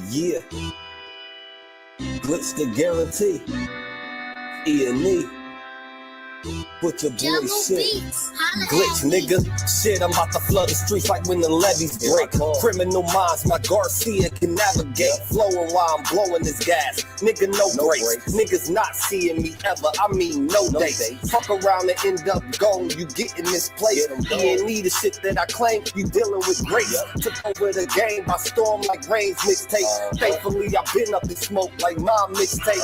Yeah. Glitch the guarantee. E&E. Put your boy shit. Glitch, nigga. Shit, I'm about to flood the streets like when the levees break. Criminal minds, my Garcia can navigate. Flowing while I'm blowing this gas. Nigga, no breaks. Niggas not seeing me ever. I mean, no dates. Fuck around and end up gone. You getting this place. E&E, the shit that I claim. You dealing with grace. Took over the game by storm like Rain's mixtape. Thankfully, I've been up in smoke like my mixtape.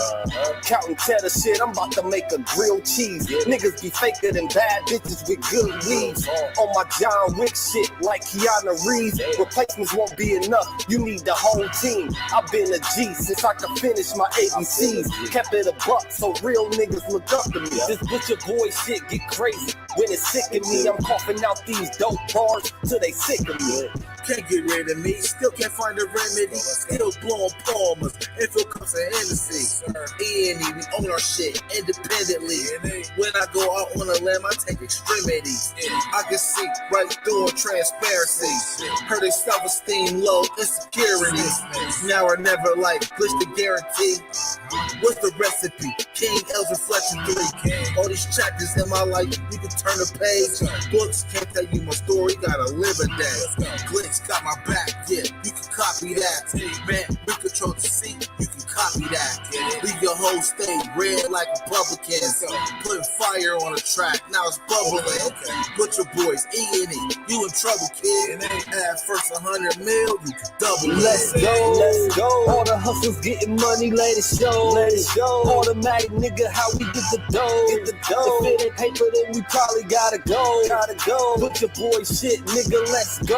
Counting cheddar shit, I'm about to make a grilled cheese. Niggas be faker than bad bitches with good leads. On my John Wick shit like Keanu Reeves. Replacements won't be enough, you need the whole team. I've been a G since I could finish my ABCs. Kept it a buck so real niggas look up to me. This butcher boy shit get crazy. When it's sick of me, I'm coughing out these dope bars till they sick of me. Can't get rid of me, still can't find a remedy. Still blowing palmers, info cups and Hennessy. E&E, we own our shit independently. When I go out on a limb, I take extremities. I can see right through transparency. Heard they self-esteem low, insecurity. Now or never, like glitch the guarantee. What's the recipe? King L's Reflection 3. All these chapters in my life, you can turn a page. Books can't tell you my story, gotta live a day. Glitch got my back, yeah, you can copy that. Man, we control the seat, you can copy that. Leave your whole state red like Republicans. Putting fire on the track, now it's bubbling. Put your boys E&E, you in trouble, kid. Add first 100 mil, you can double it. Let's go. All the hustlers getting money, let it show. Automatic nigga, how we get the dough. If it ain't paper, then we probably gotta go. Put your boy shit, nigga, let's go.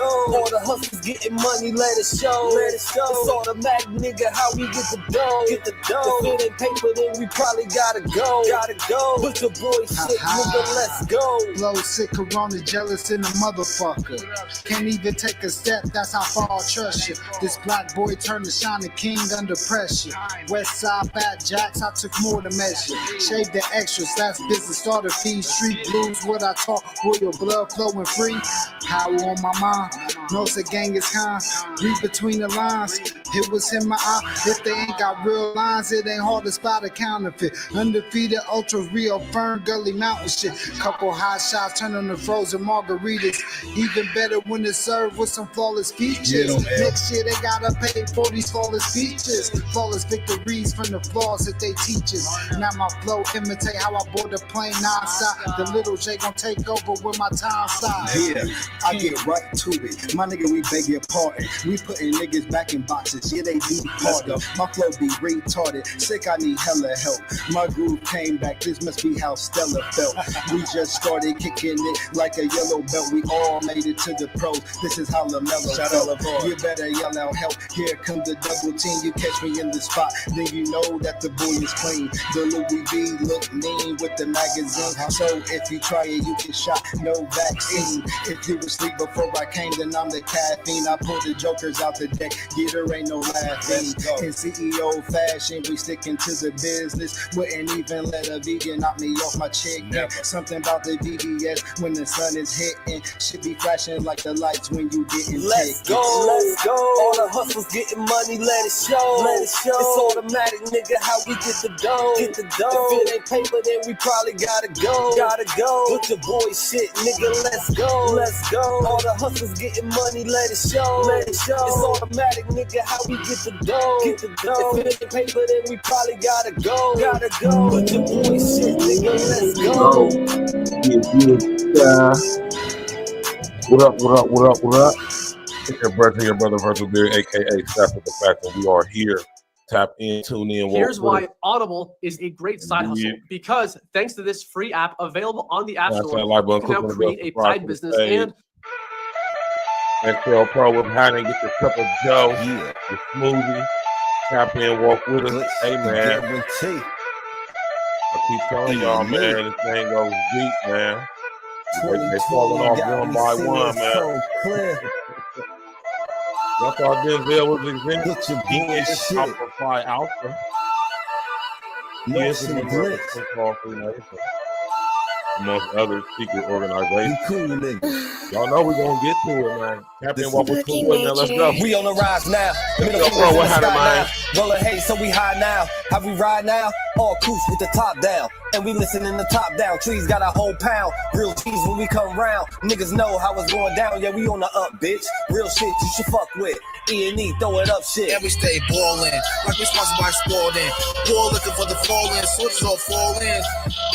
All the hustlers getting money, let it show. It's automatic, nigga, how we get the dough. If it ain't paper, then we probably gotta go. Put your boy shit, nigga, let's go. Blow sick, corona, jealous in a motherfucker. Can't even take a step, that's how far I trust you. This black boy turned to shining king under pressure. West side fat jacks, I took more to measure. Shave the extras, that's business starter fees. Street blues, what I talk, royal blood flowing free. Power on my mind. Knows the gang is kind. Read between the lines. It was in my eye. If they ain't got real lines, it ain't hard to spot a counterfeit. Undefeated, ultra real, firm, gully mountain shit. Couple hot shots, turn on the frozen margaritas. Even better when it's served with some flawless features. Next year they gotta pay for these flawless features. Flawless victories from the flaws that they teach us. Now my flow imitate how I board the plane non-stop. The little J gon' take over with my time stop. Yeah, I get right to it. My nigga, we beg your pardon. We putting niggas back in boxes. Yeah, they be harder. My flow be retarded. Sick, I need hella help. My groove came back. This must be how Stella felt. We just started kicking it like a yellow belt. We all made it to the pros. This is how LaMelo felt. You better yell out help. Here comes the double team. You catch me in the spot, then you know that the boy is clean. The Louis V look mean with the magazine. So if you try it, you get shot. No vaccine. If you was asleep before I came, then I'm the caffeine. I pull the jokers out the deck. Yeah, there ain't no laughing. In CEO fashion, we sticking to the business. Wouldn't even let a vegan knock me off my chicken. Something about the VBS when the sun is hitting. Should be flashing like the lights when you getting Let's go. All the hustlers getting money, let it show. It's automatic, nigga, how we get the dough. If it ain't paper, then we probably gotta go. Put your boy shit, nigga, let's go. All the hustlers getting money, let it show. It's automatic, nigga, how we get the dough. If it ain't paper, then we probably gotta go. Put your boy shit, nigga, let's go. What up? It's your brother Virtual Beard, aka Steph, with the fact that we are here. Tap in, tune in. Here's why Audible is a great side hustle, because thanks to this free app available on the App Store, you can now create a side business and XL Pro with Hannah, get your cup of Joe, your smoothie, tap in, walk with us. Hey man, I keep telling y'all, man, this thing goes deep, man. They falling off one by one, man. Y'all thought Denzel was exempt. Amplify Alpha. Yes, amongst other secret organizations. Y'all know we're gonna get to it, man. Captain Walk with 2 boys, man. Let's go. We on the rise now. Middle fingers in the sky now. Rolling hay, so we high now. How we ride now? All coops with the top down. And we listening to top down. Trees got a whole pound. Real cheese when we come round. Niggas know how it's going down. Yeah, we on the up, bitch. Real shit you should fuck with. E&E, throw it up shit. And we stay ballin', like we sponsored by Spalding. Ball looking for the fall-in, soldiers all fall in.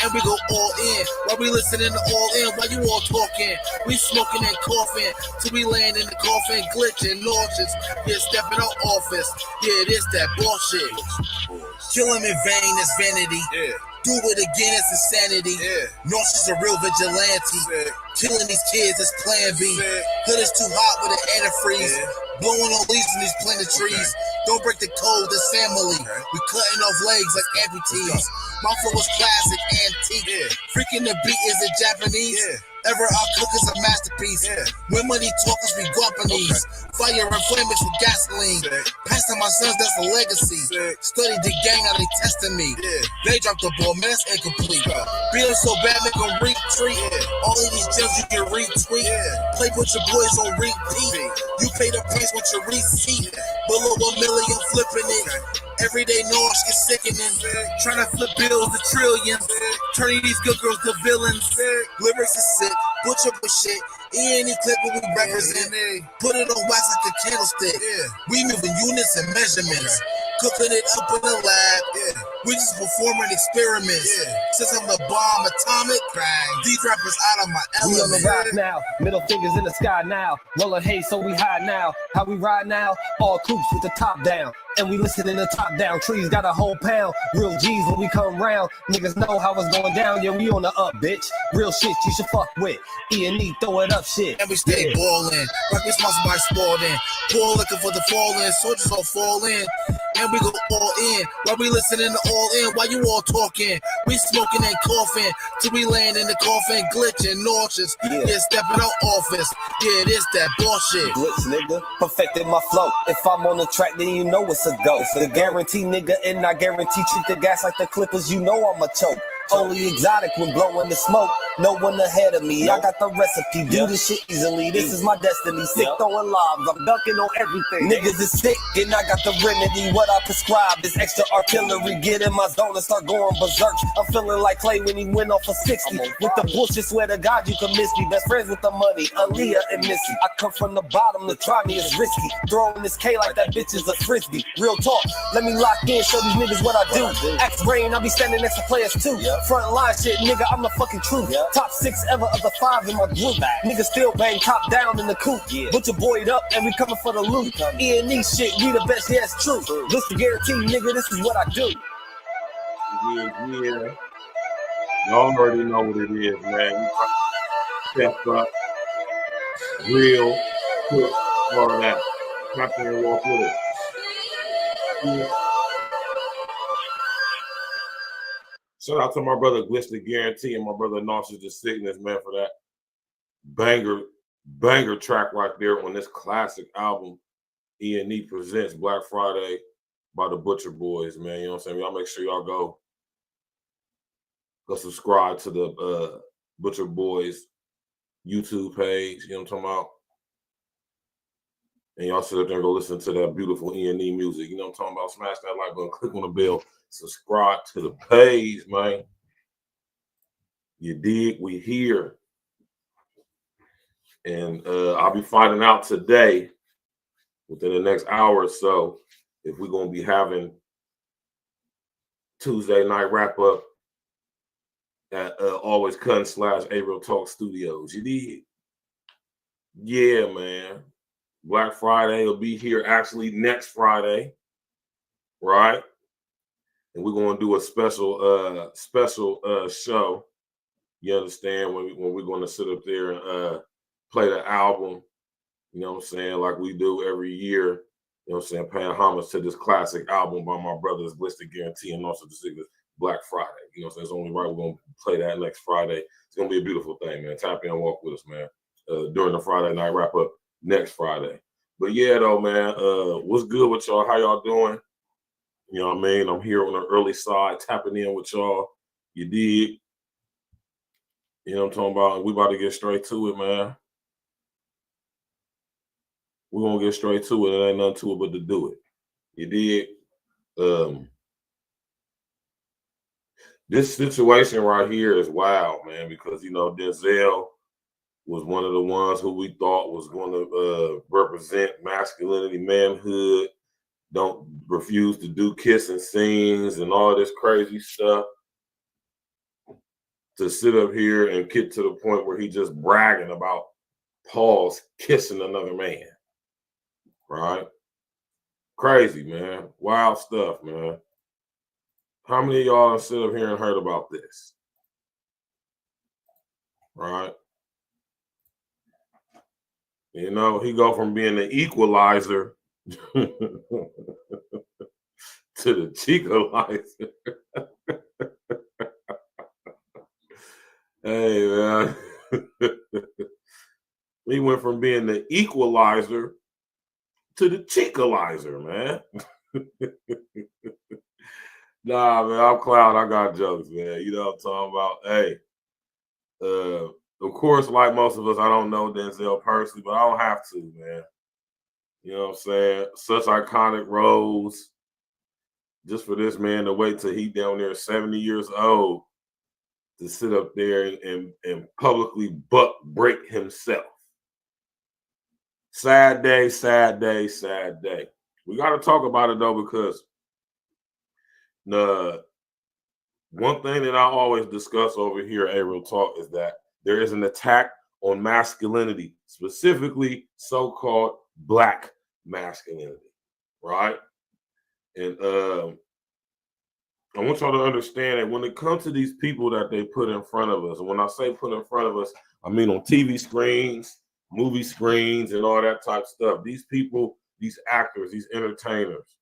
And we go all in, while we listening to all in, while you all talking. We smoking and coughing, till we land in the coffin, glitching, nauseous. Yeah, stepping out office. Yeah, it is that bullshit. Kill him in vain is vanity. Yeah. Do it again, it's insanity. Yeah. Nauseous a real vigilante. Yeah. Killing these kids is plan B. Yeah. Hood is too hot with an antifreeze. Yeah. Blowing on leaves in these planted trees. Okay. Don't break the code, this family. Okay. We cutting off legs like amputees. My flow is classic, antique. Yeah. Freaking the beat is it Japanese. Yeah. Ever our cook is a masterpiece. Yeah. When money talkers be Guapanese. Okay. Fire and flame mixed with gasoline. Pass to my sons, that's a legacy. Study the gang, how they testing me. Yeah. They dropped the ball, man, that's incomplete. Being so bad, make them retreat. Yeah. All of these gems you can retweet. Yeah. Play with your boys on repeat. You pay the price with your receipt. Below $1 million, flipping it. Everyday noise is sickening. Trying to flip bills to trillions. Turning these good girls to villains. Lyrics is sick. Butcher for shit. Any clip we represent. Put it on wax like a candlestick. We moving units and measurements. Cooking it up in the lab. We just performing experiments. Since I'm the bomb atomic, these rappers out of my element. We on the rise now. Middle fingers in the sky now. Rolling hay, so we high now. How we ride now? All coops with the top down. And we listening to top down. Trees got a whole pound. Real G's when we come round. Niggas know how it's going down. Yeah, we on the up, bitch. Real shit you should fuck with. E&E, throw it up shit. And we stay ballin', like we sponsored by Spalding. Ball looking for the fall-in, soldiers all fall in. And we go all in, while we listening to all in, while you all talking. We smoking and coughing, till we land in the coffin, glitching, nauseous. Yeah, stepping out office. Yeah, it is that bullshit. Glitch, nigga, perfected my flow. If I'm on the track, then you know it's a go. The guarantee, nigga, and I guarantee treat the gas like the Clippers. You know I'm a choke. Only exotic when blowing the smoke. No one ahead of me. I got the recipe. Do this shit easily. This is my destiny. Sick throwing lobs. I'm dunking on everything. Niggas is sick and I got the remedy. What I prescribe is extra artillery. Get in my zone and start going berserk. I'm feeling like Clay when he went off a 60. With the bullshit, swear to God you can miss me. Best friends with the money. Aaliyah and Missy. I come from the bottom. To try me is risky. Throwing this K like that bitch is a frisbee. Real talk. Let me lock in. Show these niggas what I do. Axe Rain. I'll be standing next to players too. Front line shit, nigga, I'm the fucking truth. Top 6 ever of the 5 in my group. Niggas still bang top down in the coop. Put your boy up and we coming for the loot. E&E shit, we the best, yeah, it's true. This the guarantee, nigga, this is what I do. Yeah. Y'all already know what it is, man. Step up, real, quick, all of that. Captain and walk with it. Shout out to my brother Glitch the Guarantee and my brother Nauseous the Sickness, man, for that banger track right there on this classic album. E&E presents Black Friday by the Butcher Boys, man. You know what I'm saying? Y'all make sure y'all go subscribe to the Butcher Boys YouTube page. You know what I'm talking about? And y'all sit up there and go listen to that beautiful E&E music. You know what I'm talking about? Smash that like button, click on the bell. Subscribe to the page, man. You dig? We here. And I'll be finding out today, within the next hour or so, if we're going to be having Tuesday night wrap-up at Always Cutting / A-Real Talk Studios. You dig? Yeah, man. Black Friday will be here actually next Friday, right? And we're going to do a special show. You understand? When we're going to sit up there and play the album, you know what I'm saying, like we do every year, you know what I'm saying, paying homage to this classic album by my brothers, Glitch the Guarantee, and also the Sickness, Black Friday. You know what I'm saying? It's only right we're going to play that next Friday. It's going to be a beautiful thing, man. Tap in and walk with us, man, during the Friday night wrap-up next Friday. But yeah, though, man, what's good with y'all? How y'all doing? You know what I mean? I'm here on the early side, tapping in with y'all. You dig? You know what I'm talking about? We about to get straight to it, man. we're gonna get straight to it. There ain't nothing to it but to do it. You did. This situation right here is wild, man, because Denzel was one of the ones who we thought was going to represent masculinity, manhood, don't refuse to do kissing scenes and all this crazy stuff. To sit up here and get to the point where he just bragging about Paul's kissing another man, right? Crazy, man. Wild stuff, man. How many of y'all sit up here and heard about this? Right? He go from being the equalizer to the cheekalizer. Hey, man. He went from being the equalizer to the cheekalizer, man. Nah, man, I'm clown. I got jokes, man. You know what I'm talking about? Hey, of course, like most of us, I don't know Denzel personally, but I don't have to, man. You know what I'm saying? Such iconic roles. Just for this man to wait till he down there 70 years old to sit up there and publicly butt break himself. Sad day, sad day, sad day. We got to talk about it, though, because the one thing that I always discuss over here at Real Talk is that there is an attack on masculinity, specifically so-called Black masculinity, right? And I want y'all to understand that when it comes to these people that they put in front of us, and when I say put in front of us, I mean on TV screens, movie screens, and all that type of stuff. These people, these actors, these entertainers.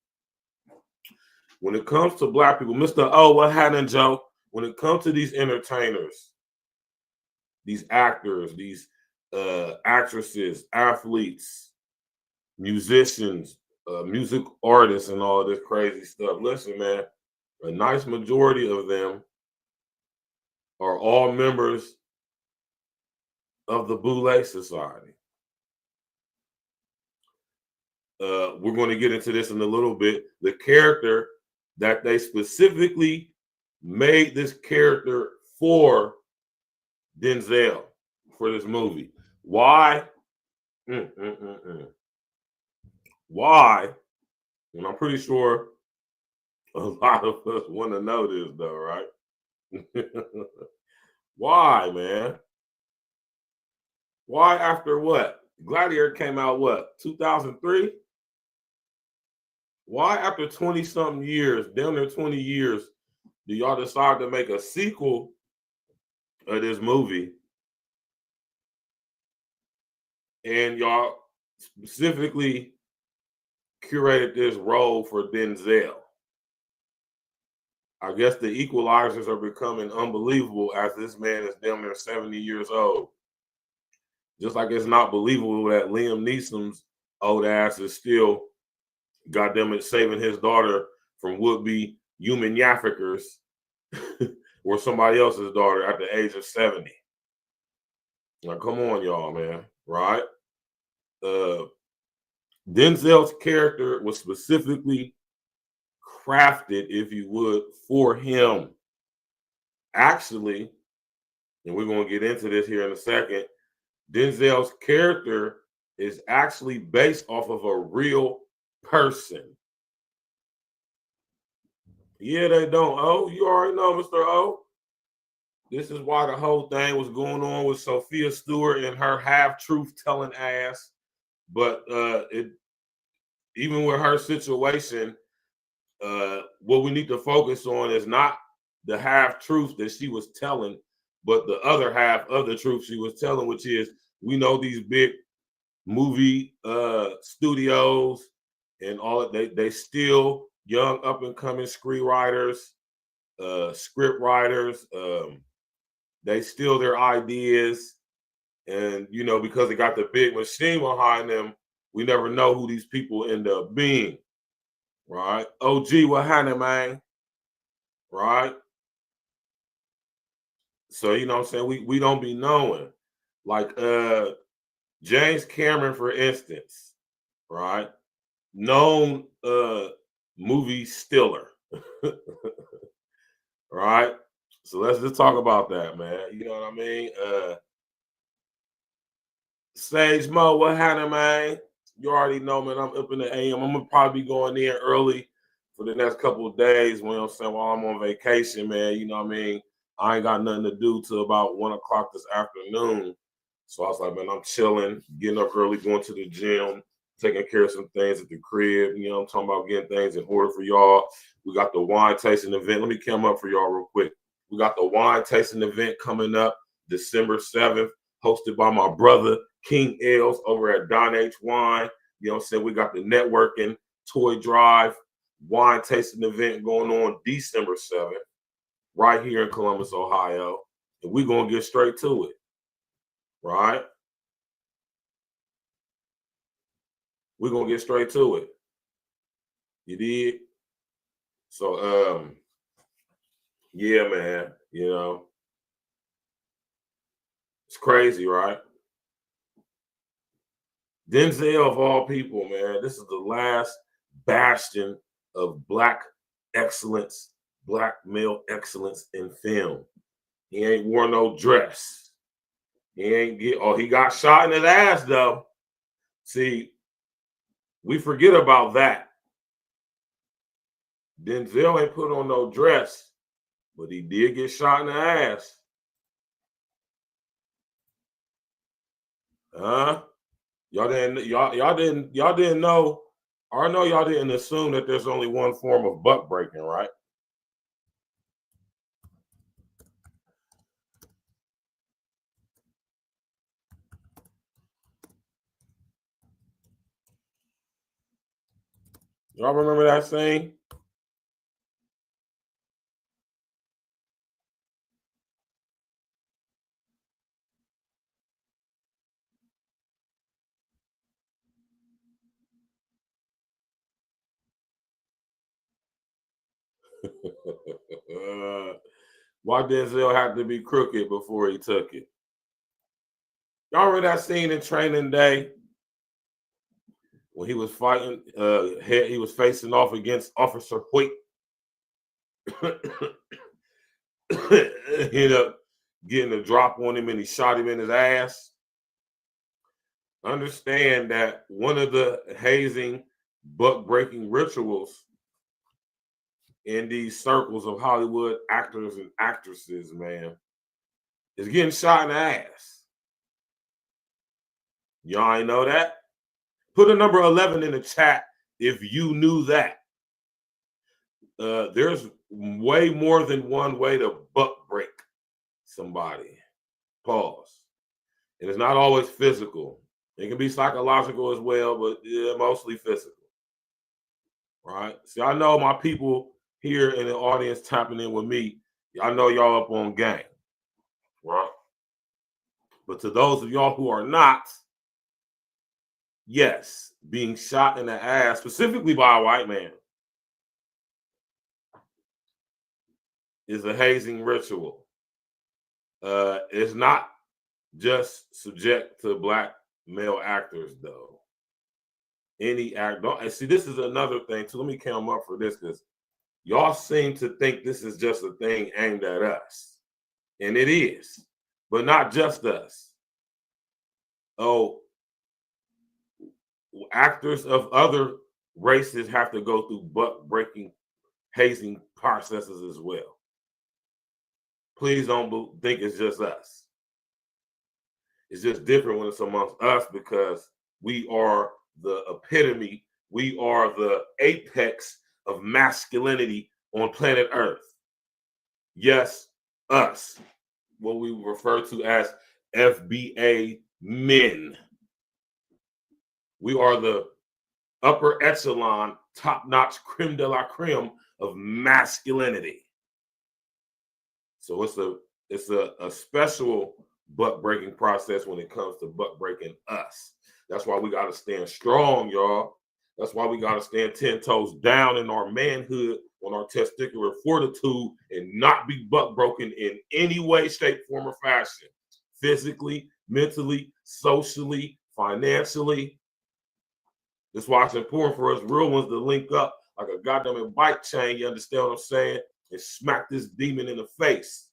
When it comes to Black people, Mr. O, what happened, Joe? When it comes to these entertainers, these actors, these actresses, athletes, musicians, music artists, and all this crazy stuff. Listen, man, a nice majority of them are all members of the Boule Society. We're going to get into this in a little bit. The character that they specifically made this character for Denzel for this movie. Why? Why? And I'm pretty sure a lot of us want to know this, though, right? Why, man? Why after what? Gladiator came out, what, 2003? Why after 20-something years, down there 20 years, do y'all decide to make a sequel of this movie? And y'all specifically curated this role for Denzel. I guess the equalizers are becoming unbelievable as this man is down there 70 years old. Just like it's not believable that Liam Neeson's old ass is still, goddamn it, saving his daughter from would-be human traffickers or somebody else's daughter at the age of 70. Now, come on, y'all, man, right? Denzel's character was specifically crafted, if you would, for him. Actually, and we're going to get into this here in a second, Denzel's character is actually based off of a real person. Yeah, they don't. Oh, you already know, Mr. O. This is why the whole thing was going on with Sophia Stewart and her half-truth telling ass. But even with her situation, what we need to focus on is not the half-truth that she was telling, but the other half of the truth she was telling, which is we know these big movie studios and all they still young up-and-coming screenwriters, script writers, they steal their ideas, and because they got the big machine behind them, we never know who these people end up being, right? OG, what happened, man? Right? So what I'm saying, we don't be knowing. Like James Cameron, for instance, right? Known movie stiller. Right? So let's just talk about that, man. You know what I mean? Sage Mo, what happened, man? You already know, man. I'm up in the AM. I'm gonna probably be going in early for the next couple of days. You know what I'm saying? While I'm on vacation, man. You know what I mean? I ain't got nothing to do till about 1 o'clock this afternoon. So I was like, man, I'm chilling, getting up early, going to the gym, taking care of some things at the crib. You know, I'm talking about getting things in order for y'all. We got the wine tasting event. Let me come up for y'all real quick. We got the wine tasting event coming up December 7th, hosted by my brother, King Els, over at Don H Wine. You know what I'm saying? We got the networking, toy drive, wine tasting event going on December 7th, right here in Columbus, Ohio. And we're going to get straight to it, right? We're going to get straight to it. You did? So, yeah, man, you know, it's crazy, right? Denzel, of all people, man, this is the last bastion of Black excellence, Black male excellence in film. He ain't wore no dress. He got shot in his ass, though. See, we forget about that. Denzel ain't put on no dress, but he did get shot in the ass. Huh? Y'all didn't know, or I know y'all didn't assume that there's only one form of buck breaking, right? Y'all remember that saying? Why Denzel had to be crooked before he took it? Y'all remember that scene in Training Day when he was fighting? He was facing off against Officer Hoyt. Ended up getting a drop on him, and he shot him in his ass. Understand that one of the hazing, buck-breaking rituals in these circles of Hollywood actors and actresses, man, is getting shot in the ass. Y'all ain't know that? Put a number 11 in the chat if you knew that. There's way more than one way to buck break somebody. Pause. And it's not always physical. It can be psychological as well, but yeah, mostly physical. Right? See, I know my people here in the audience tapping in with me, I know y'all up on game. Right? But to those of y'all who are not, yes, being shot in the ass, specifically by a white man, is a hazing ritual. It's not just subject to Black male actors, though. Any actor, see, this is another thing too. Let me come up for this, because y'all seem to think this is just a thing aimed at us, and it is, but not just us. Oh, actors of other races have to go through buck-breaking hazing processes as well. Please don't think it's just us. It's just different when it's amongst us, because we are the epitome, we are the apex of masculinity on planet Earth. Yes, us, what we refer to as FBA men. We are the upper echelon, top-notch creme de la creme of masculinity. So it's a special buck-breaking process when it comes to buck-breaking us. That's why we got to stand strong, y'all. That's why we got to stand 10 toes down in our manhood, on our testicular fortitude, and not be buck-broken in any way, shape, form, or fashion. Physically, mentally, socially, financially. That's why it's important for us real ones to link up like a goddamn bike chain, you understand what I'm saying? And smack this demon in the face.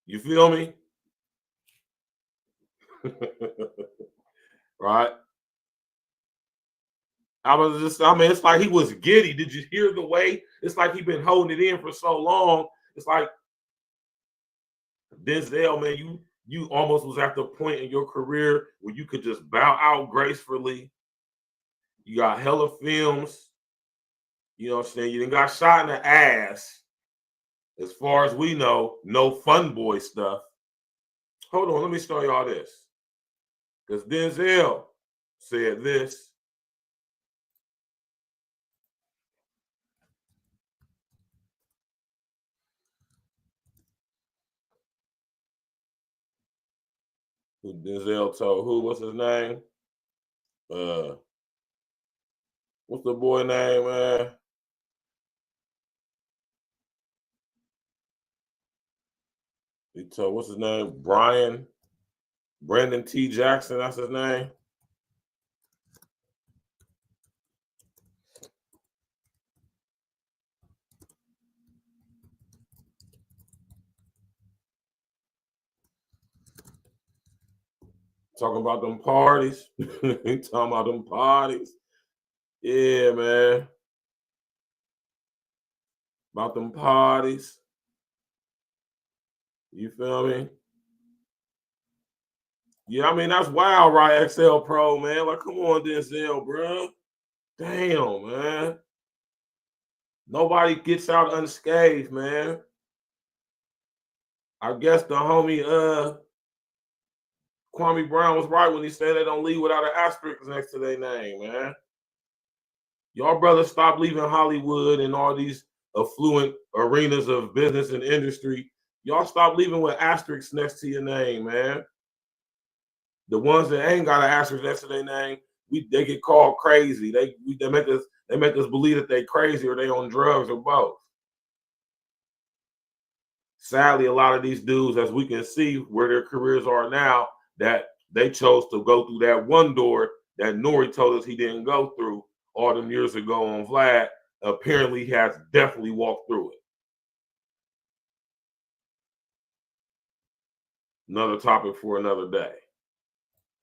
You feel me? Right? I mean, it's like he was giddy. Did you hear the way? It's like he been holding it in for so long. It's like Denzel, man, you almost was at the point in your career where you could just bow out gracefully. You got hella films. You know what I'm saying? You done got shot in the ass. As far as we know, no fun boy stuff. Hold on, let me show y'all this. Because Denzel said this. Who Denzel told who? What's his name? What's the boy name, man? He told, what's his name? Brandon T. Jackson, that's his name. Talking about them parties. He talking about them parties. Yeah, man. About them parties. You feel me? Yeah, I mean, that's wild, right? XL Pro, man. Like, come on, Denzel, bro. Damn, man. Nobody gets out unscathed, man. I guess the homie Kwame Brown was right when he said they don't leave without an asterisk next to their name, man. Y'all brothers stop leaving Hollywood and all these affluent arenas of business and industry. Y'all stop leaving with asterisks next to your name, man. The ones that ain't got an asterisk next to their name, they get called crazy. They make us believe that they crazy or they on drugs or both. Sadly, a lot of these dudes, as we can see where their careers are now, that they chose to go through that one door that NORE told us he didn't go through all them years ago on VLAD. Apparently, he has definitely walked through it. Another topic for another day.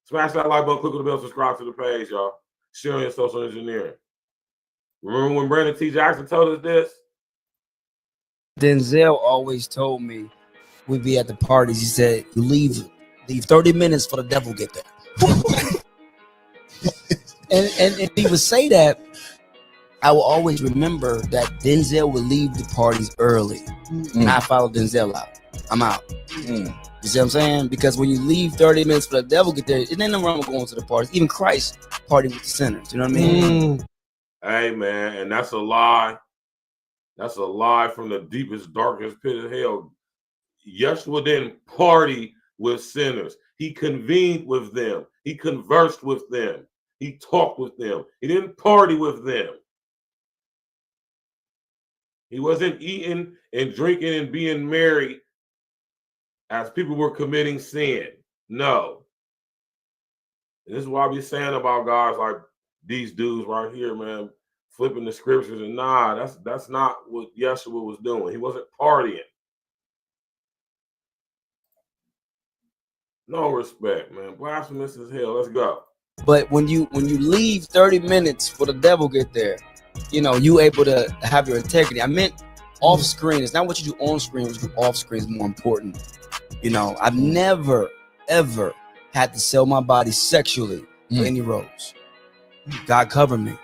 Smash that like button, click on the bell, subscribe to the page, y'all. Sharing your social engineering. Remember when Brandon T. Jackson told us this? Denzel always told me we'd be at the parties. He said, "You leave 30 minutes for the devil get there." and if he would say that, I will always remember that Denzel would leave the parties early. And I follow Denzel out. I'm out. You see what I'm saying? Because when you leave 30 minutes for the devil get there, it ain't nothing wrong with going to the parties. Even Christ party with the sinners. You know what I mean? Hey, man, and that's a lie. That's a lie from the deepest, darkest pit of hell. Yeshua didn't party with sinners. He convened with them. He conversed with them. He talked with them. He didn't party with them. He wasn't eating and drinking and being merry as people were committing sin. No. And this is why I be saying about guys like these dudes right here, man, flipping the scriptures, and that's not what Yeshua was doing. He wasn't partying. No respect, man. Blasphemous as hell. Let's go. But when you leave 30 minutes for the devil get there, you know, you able to have your integrity. I meant off screen. It's not what you do on screen, what you do off screen is more important. You know, I've never, ever had to sell my body sexually for any roles. God covered me.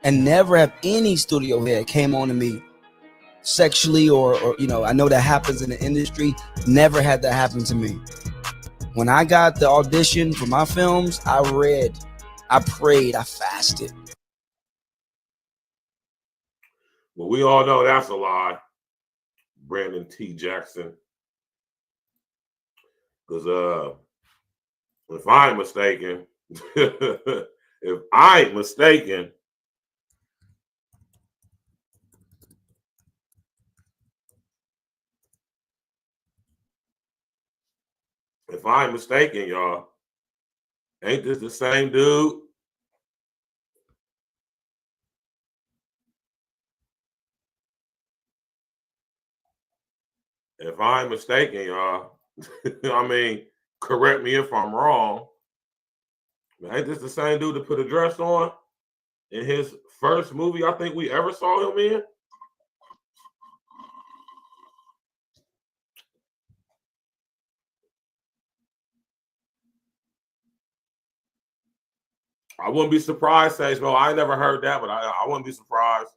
And never have any studio head came on to me sexually or you know, I know that happens in the industry. Never had that happen to me. When I got the audition for my films, I read, I prayed, I fasted. Well, we all know that's a lie, Brandon T. Jackson. Because if I ain't mistaken, if I ain't mistaken, y'all, Ain't this the same dude? If I ain't mistaken, y'all, I mean, correct me if I'm wrong. Ain't this the same dude that put a dress on in his first movie I think we ever saw him in? I wouldn't be surprised, Sage Mo. I never heard that, but I wouldn't be surprised.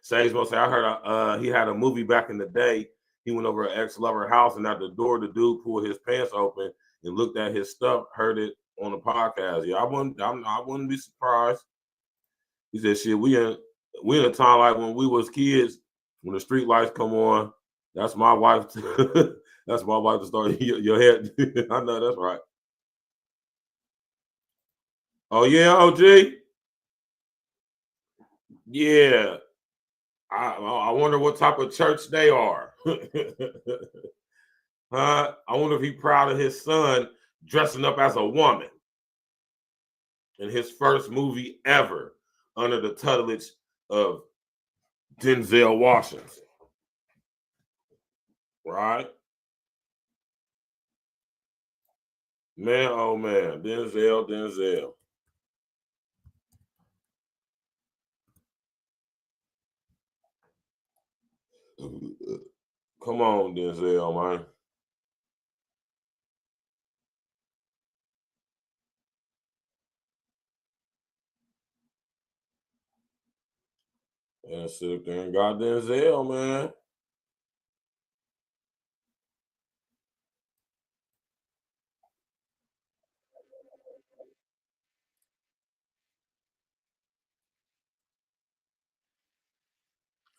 Sage Mo say I heard he had a movie back in the day. He went over an ex-lover house, and at the door, the dude pulled his pants open and looked at his stuff. Heard it on the podcast. Yeah, I wouldn't be surprised. He said, "Shit, we in a time like when we was kids, when the street lights come on. That's my wife. That's my wife to start your head. I know that's right. Oh yeah, OG. Yeah. I wonder what type of church they are. I wonder if he's proud of his son dressing up as a woman in his first movie ever under the tutelage of Denzel Washington. Right? Man, oh man. Denzel. Come on, Denzel, man. And sit up there and got Denzel, man.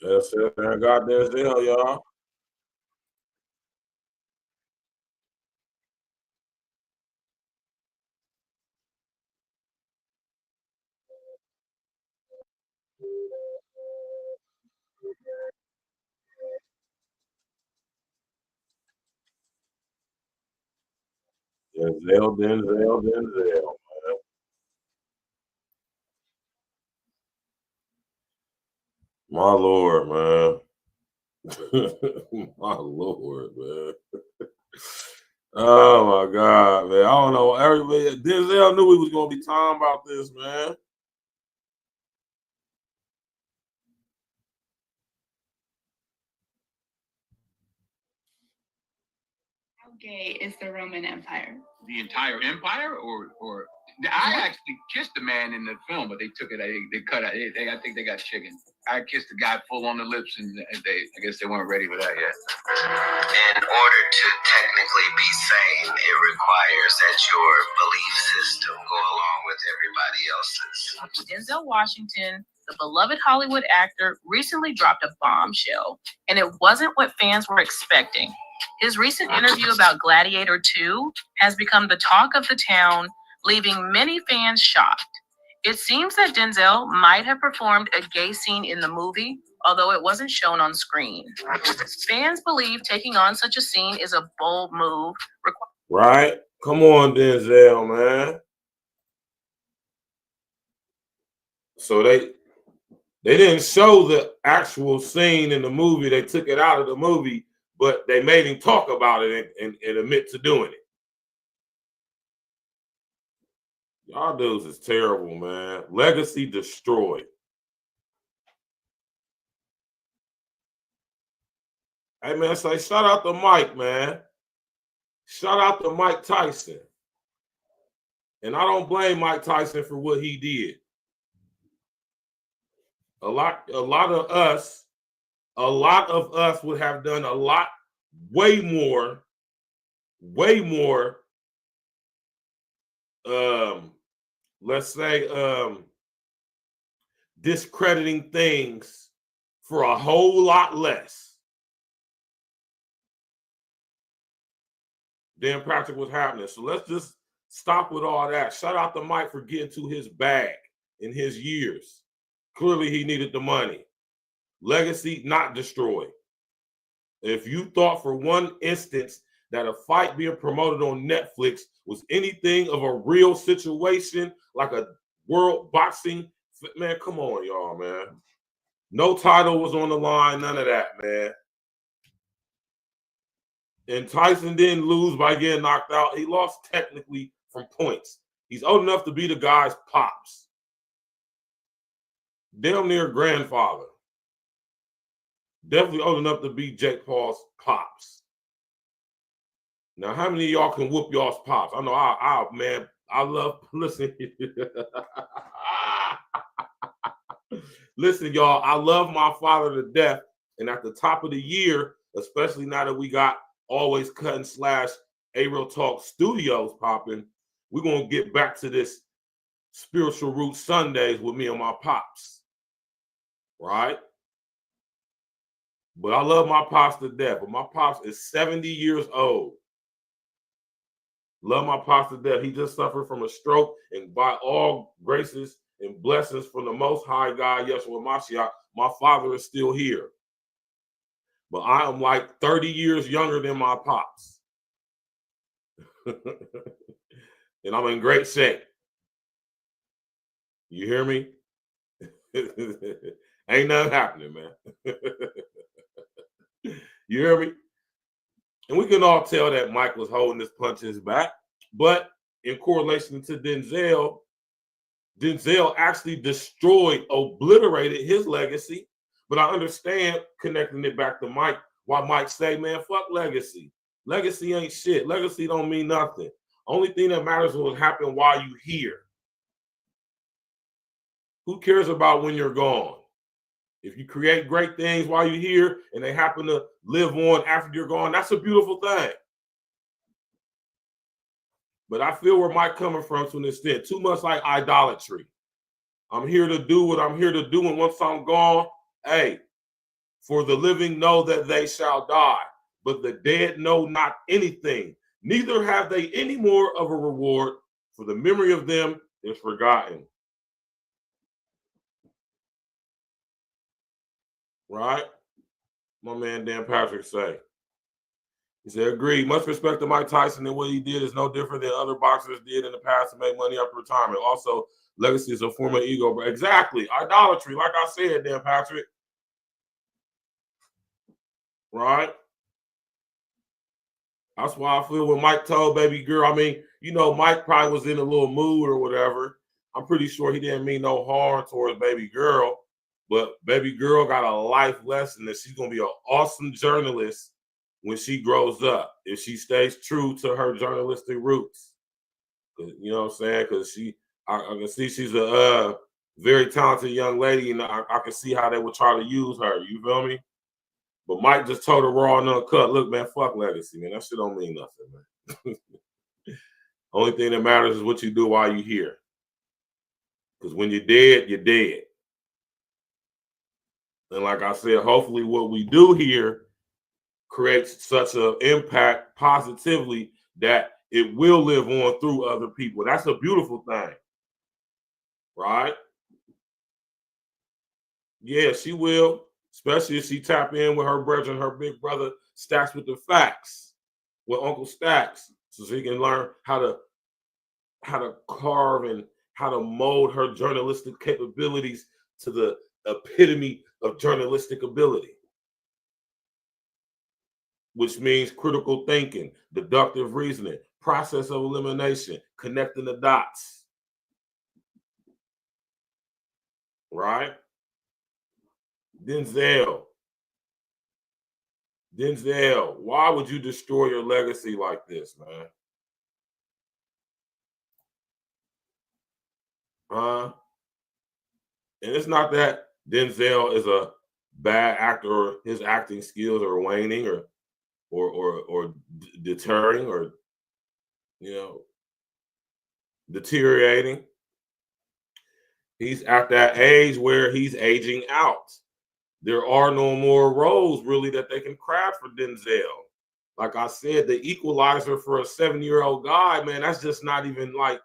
Yeah, sit up there and got Denzel, y'all. Denzel, man. My Lord, man. My Lord, man. Oh my God, man. I don't know. Everybody, Denzel knew we was gonna be talking about this, man. How gay is the Roman Empire? The entire empire, or I actually kissed a man in the film, but they took it. They cut it. I think they got chicken. I kissed a guy full on the lips, and I guess they weren't ready for that yet. In order to technically be sane, it requires that your belief system go along with everybody else's. Denzel Washington, the beloved Hollywood actor, recently dropped a bombshell, and it wasn't what fans were expecting. His recent interview about Gladiator 2 has become the talk of the town, leaving many fans shocked. It seems that Denzel might have performed a gay scene in the movie, although it wasn't shown on screen. Fans believe taking on such a scene is a bold move. Right? Come on, Denzel, man. So they didn't show the actual scene in the movie. They took it out of the movie, but they made him talk about it and admit to doing it. Y'all dudes is terrible, man. Legacy destroyed. Hey, man, say shout out to Mike, man. Shout out to Mike Tyson. And I don't blame Mike Tyson for what he did. A lot of us would have done a lot, way more, let's say, discrediting things for a whole lot less than Patrick was happening. So let's just stop with all that. Shout out to Mike for getting to his bag in his years. Clearly, he needed the money. Legacy not destroyed. If you thought for one instance that a fight being promoted on Netflix was anything of a real situation, like a world boxing. Man, come on, y'all, man. No title was on the line, none of that, man. And Tyson didn't lose by getting knocked out. He lost technically from points. He's old enough to be the guy's pops. Damn near grandfather. Definitely old enough to be Jake Paul's pops. Now, how many of y'all can whoop y'all's pops? I know man, I love, listen. Listen, y'all, I love my father to death. And at the top of the year, especially now that we got Always Cutting / A-Real Talk Studios popping, we're going to get back to this Spiritual Root Sundays with me and my pops. Right? But I love my pops to death. But my pops is 70 years old. Love my pops to death. He just suffered from a stroke, and by all graces and blessings from the Most High God, Yeshua Mashiach, my father is still here. But I am like 30 years younger than my pops. And I'm in great shape. You hear me? Ain't nothing happening, man. You hear me? And we can all tell that Mike was holding his punches back. But in correlation to Denzel, Denzel actually destroyed, obliterated his legacy. But I understand, connecting it back to Mike, why Mike say, man, fuck legacy. Legacy ain't shit. Legacy don't mean nothing. Only thing that matters is what happened while you here. Who cares about when you're gone? If you create great things while you're here and they happen to live on after you're gone, that's a beautiful thing. But I feel where Mike coming from to an extent. Too much like idolatry. I'm here to do what I'm here to do, and once I'm gone, hey, for the living know that they shall die, but the dead know not anything. Neither have they any more of a reward, for the memory of them is forgotten. Right? My man Dan Patrick say. He said, agreed. Much respect to Mike Tyson, and what he did is no different than other boxers did in the past to make money after retirement. Also, legacy is a form of ego. But exactly. Idolatry, like I said, Dan Patrick. Right? That's why I feel when Mike told baby girl, I mean, you know, Mike probably was in a little mood or whatever. I'm pretty sure he didn't mean no harm towards baby girl. But baby girl got a life lesson that she's going to be an awesome journalist when she grows up, if she stays true to her journalistic roots. You know what I'm saying? Because I can see she's a very talented young lady, and I can see how they would try to use her. You feel me? But Mike just told her raw and uncut, look, man, fuck legacy, man. That shit don't mean nothing, man. Only thing that matters is what you do while you're here. Because when you're dead, you're dead. And like I said, hopefully what we do here creates such an impact positively that it will live on through other people. That's a beautiful thing. Right? Yeah, she will. Especially if she tap in with her brother and her big brother Stacks with the facts, with Uncle Stacks, so she can learn how to carve and how to mold her journalistic capabilities to the epitome of journalistic ability, which means critical thinking, deductive reasoning, process of elimination, connecting the dots. Right? Denzel, why would you destroy your legacy like this, man? And it's not that Denzel is a bad actor or his acting skills are waning or deterring or, you know, deteriorating. He's at that age where he's aging out. There are no more roles really that they can craft for Denzel. Like I said, the equalizer for a 7-year-old guy, man, that's just not even like,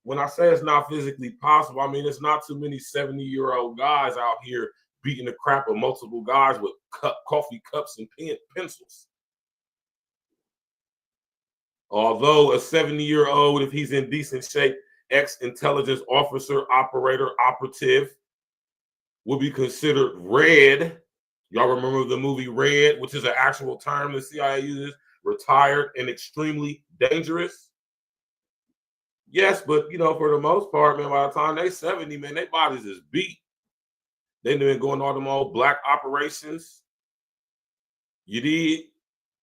when I say it's not physically possible, I mean, it's not too many 70-year-old guys out here beating the crap of multiple guys with coffee cups and pencils. Although a 70-year-old, if he's in decent shape, ex-intelligence officer, operator, operative, would be considered red. Y'all remember the movie Red, which is an actual term the CIA uses, retired and extremely dangerous? Yes, but, you know, for the most part, man, by the time they 70, man, their bodies is beat. They've been going all them old black operations. You did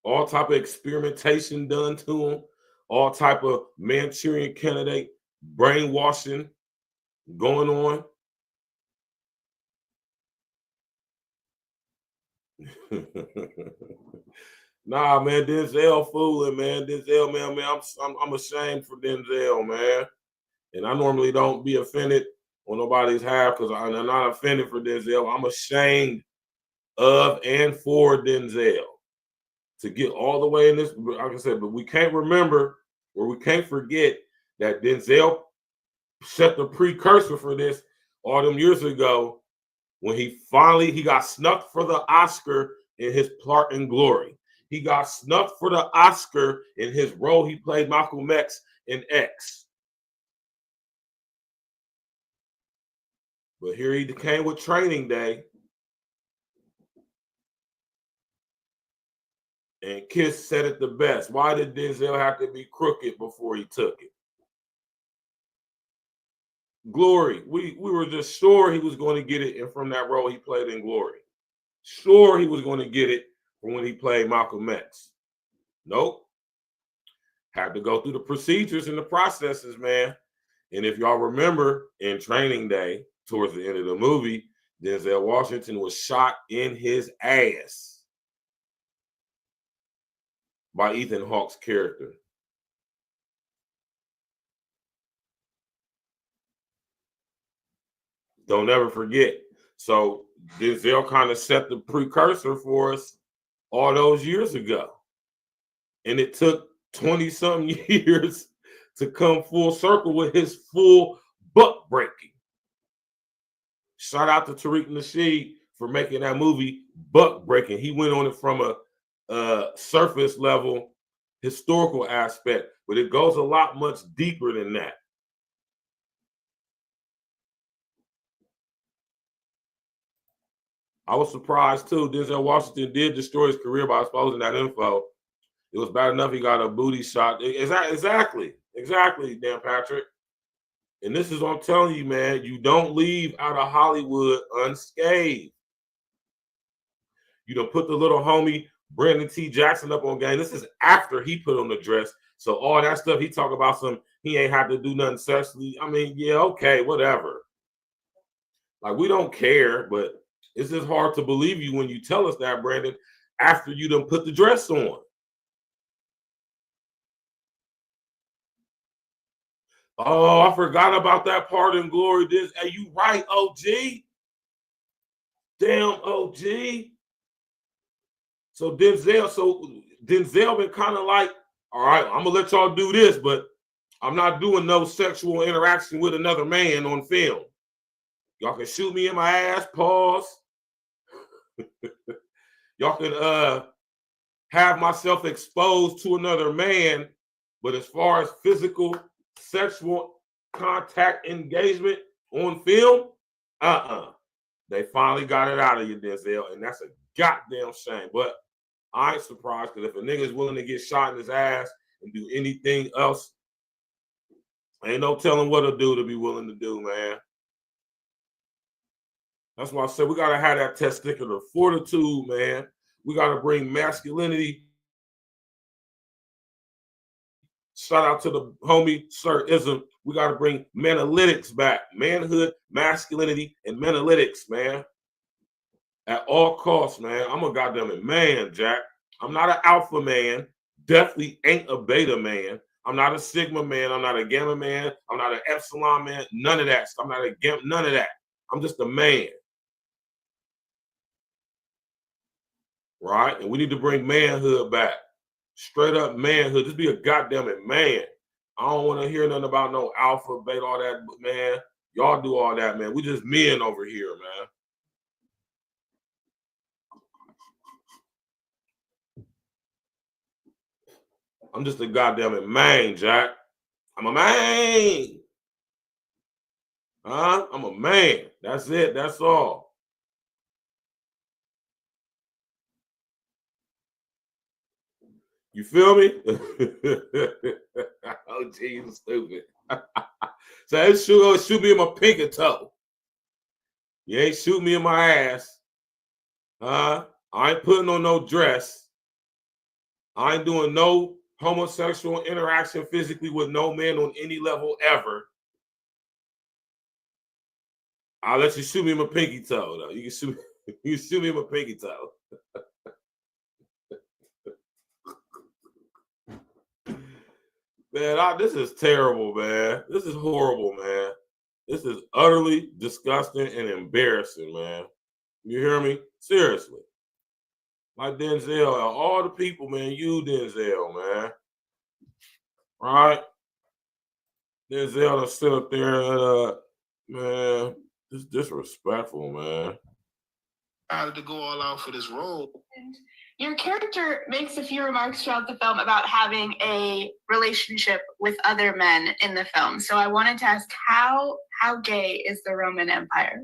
all type of experimentation done to them, all type of Manchurian candidate brainwashing going on. Nah, man, Denzel fooling, man. Denzel, man, I'm ashamed for Denzel, man. And I normally don't be offended on nobody's half because I'm not offended for Denzel. I'm ashamed of and for Denzel to get all the way in this. Like I said, but we can't remember or we can't forget that Denzel set the precursor for this all them years ago when he got snuffed for the Oscar in his part in Glory. He got snuffed for the Oscar in his role he played Malcolm X in X. But here he came with Training Day. And Kiss said it the best. Why did Denzel have to be crooked before he took it? Glory. We were just sure he was going to get it from that role he played in Glory. Sure he was going to get it from when he played Malcolm X. Nope. Had to go through the procedures and the processes, man. And if y'all remember in Training Day, towards the end of the movie, Denzel Washington was shot in his ass by Ethan Hawke's character. Don't ever forget. So Denzel kind of set the precursor for us all those years ago. And it took 20-something years to come full circle with his full butt breaking. Shout out to Tariq Nasheed for making that movie butt breaking. He went on it from a surface level historical aspect, but it goes a lot much deeper than that. I was surprised too. Denzel Washington did destroy his career by exposing that info. It was bad enough he got a booty shot. Exactly, Dan Patrick. And this is what I'm telling you, man. You don't leave out of Hollywood unscathed. You don't put the little homie Brandon T. Jackson up on game. This is after he put on the dress. So all that stuff he talk about, he ain't have to do nothing sexually. I mean, yeah, okay, whatever. Like, we don't care, but it's just hard to believe you when you tell us that, Brandon, after you done put the dress on. Oh, I forgot about that part in Glory. Hey, you right, OG. Damn, OG. So Denzel been kind of like, all right, I'm gonna let y'all do this, but I'm not doing no sexual interaction with another man on film. Y'all can shoot me in my ass, pause. Y'all can have myself exposed to another man, but as far as physical, sexual contact engagement on film, they finally got it out of you, Denzel, and that's a goddamn shame. But I ain't surprised, because if a nigga is willing to get shot in his ass and do anything else, ain't no telling what a dude to be willing to do, man. That's why I said we got to have that testicular fortitude, man. We got to bring masculinity. Shout out to the homie, Sir Ism. We got to bring manalytics back. Manhood, masculinity, and manalytics, man. At all costs, man. I'm a goddamn man, Jack. I'm not an alpha man. Definitely ain't a beta man. I'm not a sigma man. I'm not a gamma man. I'm not an epsilon man. None of that. I'm not a gamma. None of that. I'm just a man. Right? And we need to bring manhood back. Straight up manhood. Just be a goddamn man. I don't want to hear nothing about no alpha, beta, all that, man. Y'all do all that, man. We just men over here, man. I'm just a goddamn man, Jack. I'm a man. Huh? I'm a man. That's it. That's all. You feel me? Oh, Jesus, stupid. So it's shoot me in my pinky toe. You ain't shoot me in my ass. Huh? I ain't putting on no dress. I ain't doing no homosexual interaction physically with no man on any level ever. I'll let you shoot me in my pinky toe, though. You can shoot me in my pinky toe. Man, this is terrible, man. This is horrible, man. This is utterly disgusting and embarrassing, man. You hear me? Seriously. Like Denzel, all the people, man, you Denzel, man. Right? Denzel to sit up there and, man, it's disrespectful, man. I had to go all out for this role. Your character makes a few remarks throughout the film about having a relationship with other men in the film. So I wanted to ask, how gay is the Roman Empire?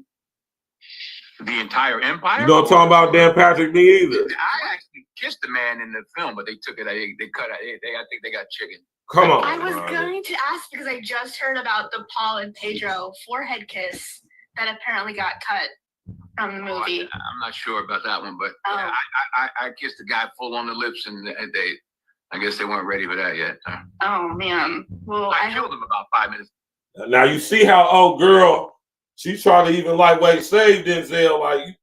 The entire empire? You don't talk about Dan Patrick me either. I actually kissed the man in the film, but they took it. They cut it. I think they got chicken. Come on. I was going to ask because I just heard about the Paul and Pedro forehead kiss that apparently got cut from the movie. I'm not sure about that one, but yeah, I kissed the guy full on the lips, and I guess they weren't ready for that yet. Oh man. Well, I killed him about 5 minutes. Now you see how old girl, she's trying to even lightweight save Denzel. Like you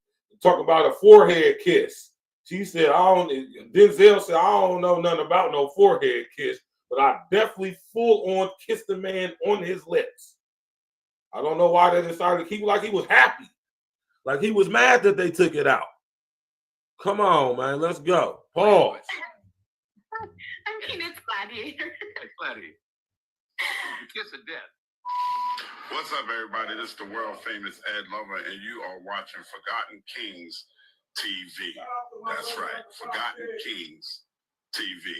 talk about a forehead kiss. She said, Denzel said, I don't know nothing about no forehead kiss, but I definitely full on kissed the man on his lips. I don't know why they decided to keep it, like he was happy. Like he was mad that they took it out. Come on, man. Let's go. Pause. I mean, it's Gladiator. It's Gladiator. The kiss of death. What's up, everybody? This is the world famous Ed Lover, and you are watching Forgotten Kings TV. That's right. Forgotten Kings TV.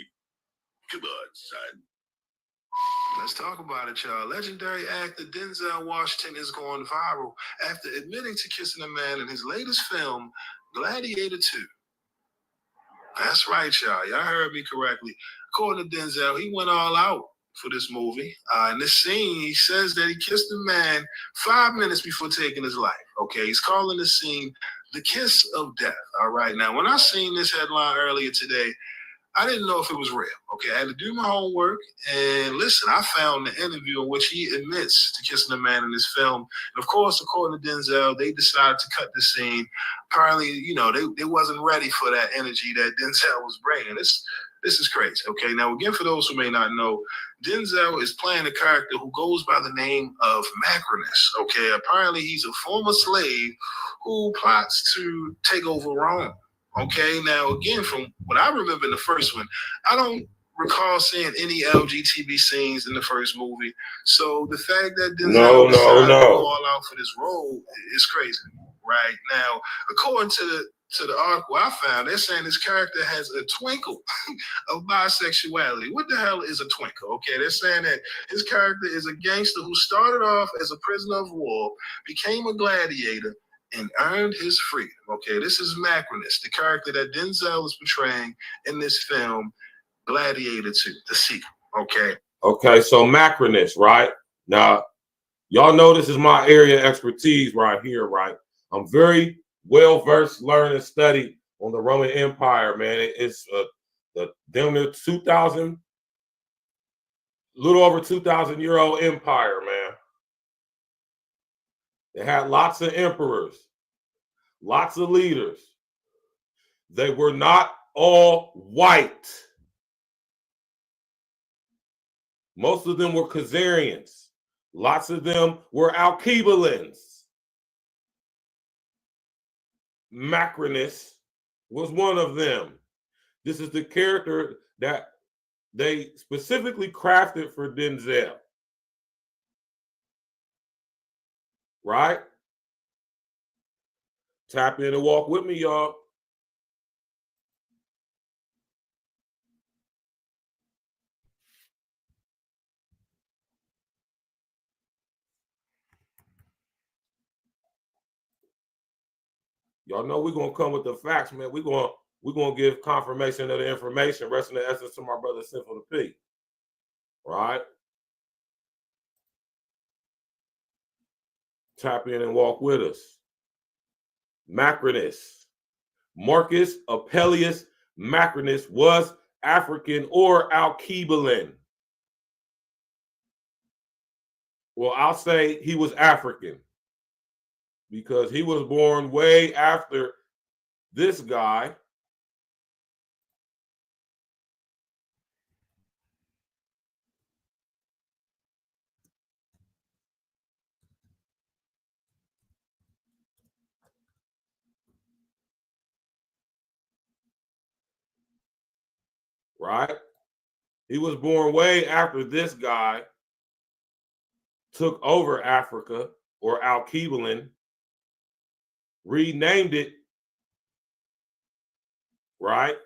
Come on, son. Let's talk about it, y'all. Legendary actor Denzel Washington is going viral after admitting to kissing a man in his latest film, Gladiator 2. That's right, y'all. Y'all heard me correctly. According to Denzel, he went all out for this movie. In this scene, he says that he kissed a man 5 minutes before taking his life. Okay, he's calling this scene the kiss of death. All right, now, when I seen this headline earlier today, I didn't know if it was real. Okay, I had to do my homework, and listen, I found the interview in which he admits to kissing a man in this film. And of course, according to Denzel, they decided to cut the scene. Apparently, you know, they wasn't ready for that energy that Denzel was bringing. This is crazy. Okay, now again, for those who may not know, Denzel is playing a character who goes by the name of Macrinus. Okay, apparently he's a former slave who plots to take over Rome. Okay, now again, from what I remember in the first one, I don't recall seeing any LGBT scenes in the first movie. So the fact that Denzel decided to go all out for this role is crazy. Right now, according to the article I found, they're saying this character has a twinkle of bisexuality. What the hell is a twinkle? Okay, they're saying that his character is a gangster who started off as a prisoner of war, became a gladiator, and earned his freedom. Okay, this is Macrinus, the character that Denzel is portraying in this film, Gladiator 2, the sequel. Okay. Okay, so Macrinus, right? Now, y'all know this is my area of expertise right here, right? I'm very well-versed, learned, and studied on the Roman Empire, man. It's the damn near 2,000, little over 2,000-year-old empire, man. They had lots of emperors, lots of leaders. They were not all white. Most of them were Khazarians. Lots of them were Alkebalans. Macrinus was one of them. This is the character that they specifically crafted for Denzel. Right? Tap in and walk with me, y'all. Y'all know we're gonna come with the facts, man. We're gonna give confirmation of the information, rest in the essence to my brother Simple to P. Right? Tap in and walk with us. Macrinus. Marcus Apellius Macrinus was African or Alkebulan. Well, I'll say he was African because he was born way after this guy. Right? He was born way after this guy took over Africa or Alkebulan, renamed it, right?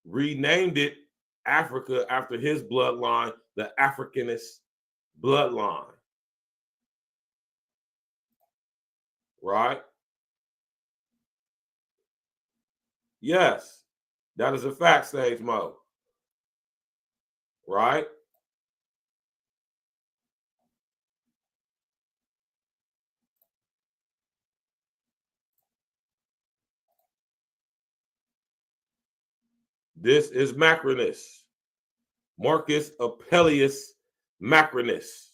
Renamed it Africa after his bloodline, the Africanist bloodline. Right? Yes, that is a fact, Sage Mo. Right? This is Macrinus. Marcus Apellius Macrinus.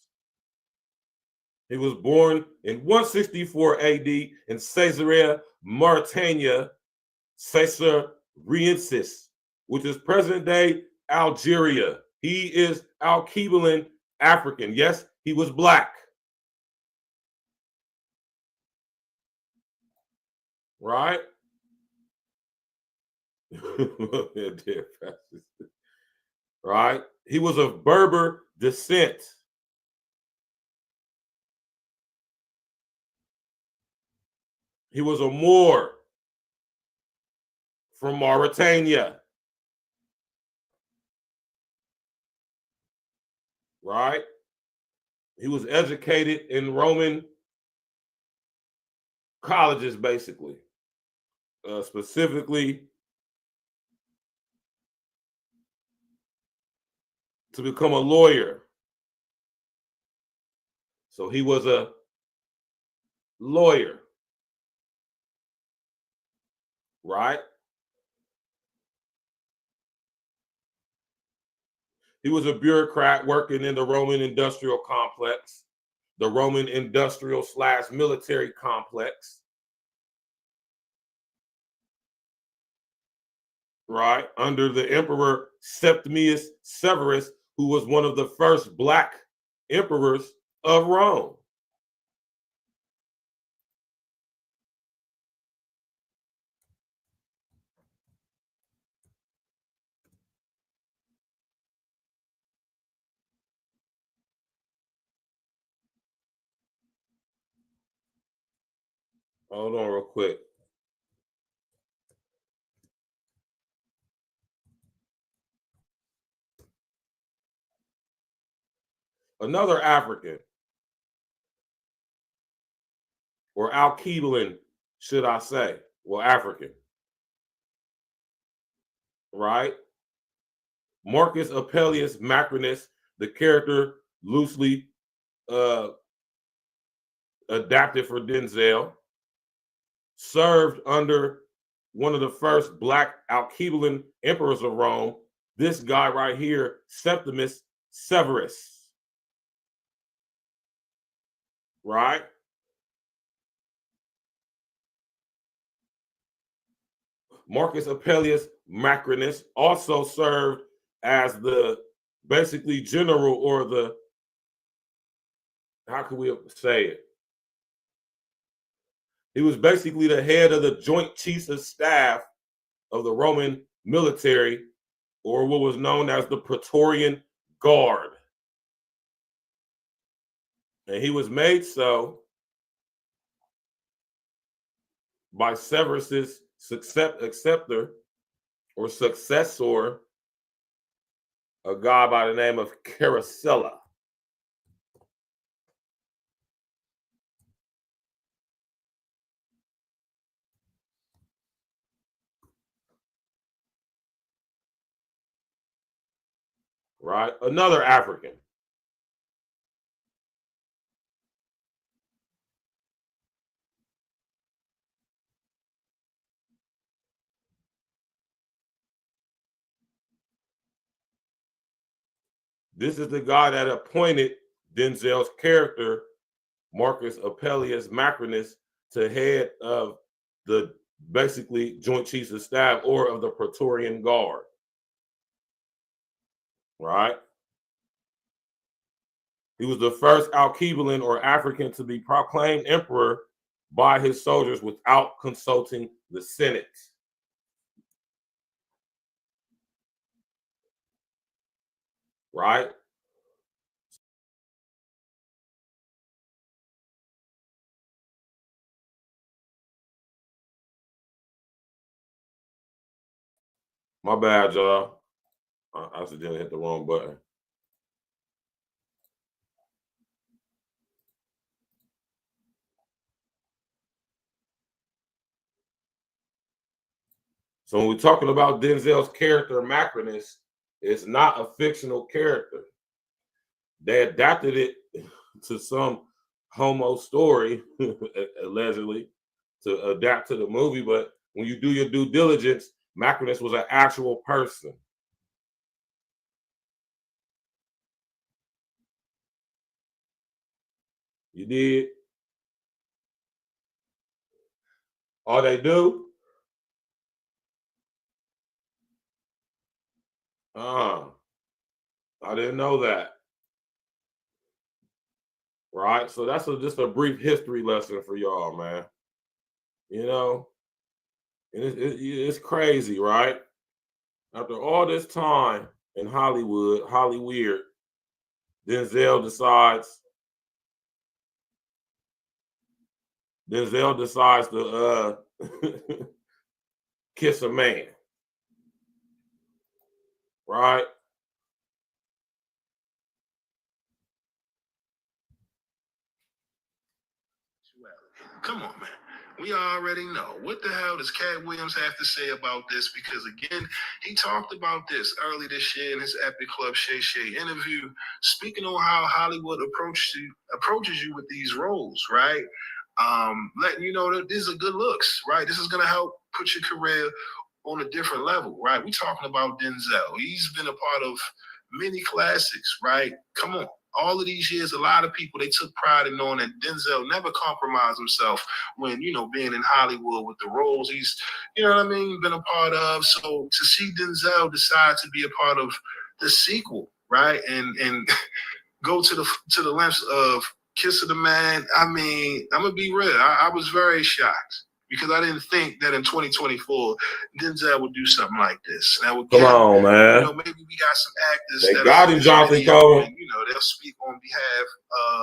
He was born in 164 AD in Caesarea Mauritania, Caesariensis, which is present-day Algeria. He is Alkebulan African. Yes, he was black. Right? Right? He was of Berber descent. He was a Moor from Mauritania. Right? He was educated in Roman colleges, basically. Specifically to become a lawyer. So he was a lawyer. Right? He was a bureaucrat working in the Roman industrial complex, the Roman industrial / military complex. Right? Under the Emperor Septimius Severus, who was one of the first black emperors of Rome. Hold on real quick. Another African, or Alkebulan, should I say. Well, African. Right? Marcus Apellius Macrinus, the character loosely adapted for Denzel, served under one of the first black Alkebulan emperors of Rome, this guy right here, Septimius Severus. Right? Marcus Apellius Macrinus also served as the basically general, or the, how can we say it? He was basically the head of the Joint Chiefs of Staff of the Roman military, or what was known as the Praetorian Guard. And he was made so by Severus's successor, a guy by the name of Caracalla. right? Another African. This is the guy that appointed Denzel's character, Marcus Apellius Macrinus, to head of the basically Joint Chiefs of Staff or of the Praetorian Guard. Right? He was the first Alkebulan or African to be proclaimed emperor by his soldiers without consulting the Senate. Right? My bad, y'all. I accidentally hit the wrong button. So when we're talking about Denzel's character, Macrinus, it's not a fictional character. They adapted it to some homo story, allegedly, to adapt to the movie. But when you do your due diligence, Macrinus was an actual person. You did? All they do? I didn't know that. Right? So that's just a brief history lesson for y'all, man. You know, and it's crazy, right? After all this time in Hollywood, Hollyweird, Denzel decides to kiss a man. Right? Come on, man. We already know. What the hell does Cat Williams have to say about this? Because again, he talked about this early this year in his Epic Club Shay Shay interview, speaking on how Hollywood approaches you with these roles, right? Letting you know that these are good looks, right? This is gonna help put your career on a different level, right? We're talking about Denzel. He's been a part of many classics, right? Come on. All of these years, a lot of people, they took pride in knowing that Denzel never compromised himself when, you know, being in Hollywood with the roles he's, you know what I mean, been a part of. So to see Denzel decide to be a part of the sequel, right, and go to the lengths of kissing the man, I mean, I'm going to be real. I was very shocked. Because I didn't think that in 2024, Denzel would do something like this. Now, again, come on, man. You know, maybe we got some actors they that got him, Jonathan Coleman. You know, they'll speak on behalf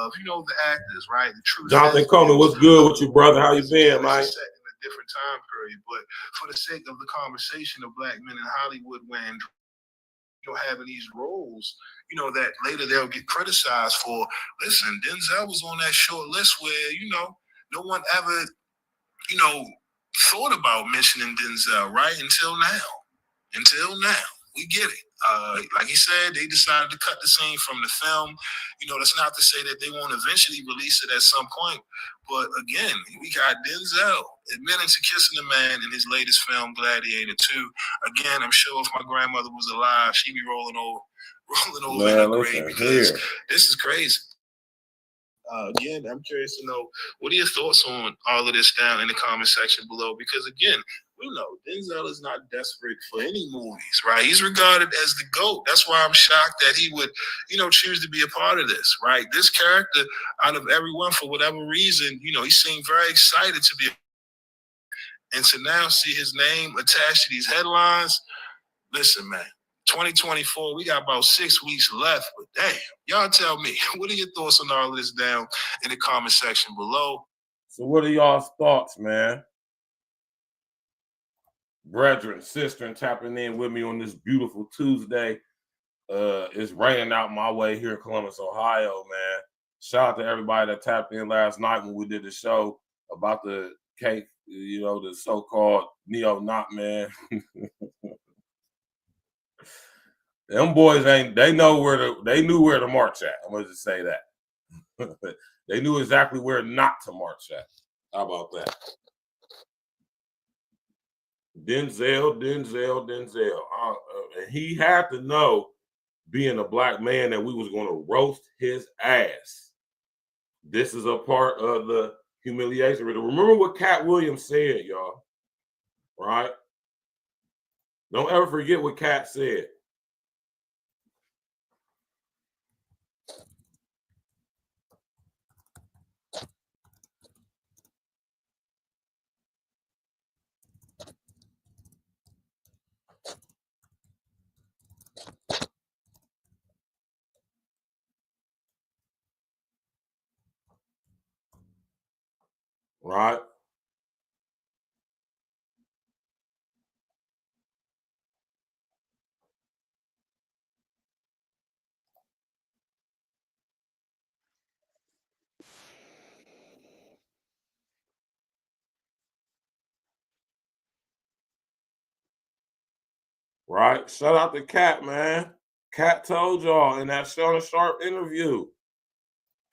of, you know, the actors, right? The truth Jonathan is, Coleman, what's good with you, brother? How you been, man? Set in a different time period, but for the sake of the conversation of black men in Hollywood, when you know having these roles, you know, that later they'll get criticized for. Listen, Denzel was on that short list where, you know, no one ever, you know, thought about mentioning Denzel, right? Until now. We get it. Like he said, they decided to cut the scene from the film. You know, that's not to say that they won't eventually release it at some point. But again, we got Denzel admitting to kissing the man in his latest film, Gladiator 2. Again, I'm sure if my grandmother was alive, she'd be rolling over in her grave because this is crazy. Again, I'm curious to know, what are your thoughts on all of this down in the comment section below? Because again, we know Denzel is not desperate for any movies, right? He's regarded as the GOAT. That's why I'm shocked that he would, you know, choose to be a part of this, right? This character, out of everyone, for whatever reason, you know, he seemed very excited to be. And to now see his name attached to these headlines, listen, man. 2024, we got about 6 weeks left, but damn, y'all tell me, what are your thoughts on all of this down in the comment section below? So what are y'all's thoughts, man? Brethren, sister, and tapping in with me on this beautiful Tuesday. It's raining out my way here in Columbus, Ohio, man. Shout out to everybody that tapped in last night when we did the show about the cake, you know, the so-called neo-knock, man. Them boys they knew where to march at. I'm gonna just say that. They knew exactly where not to march at. How about that? Denzel. And he had to know, being a black man, that we was going to roast his ass. This is a part of the humiliation. Remember what Cat Williams said, y'all. Right? Don't ever forget what Cat said. Right? Right? Shout out to Cat, man. Cat told y'all in that Shannon Sharp interview.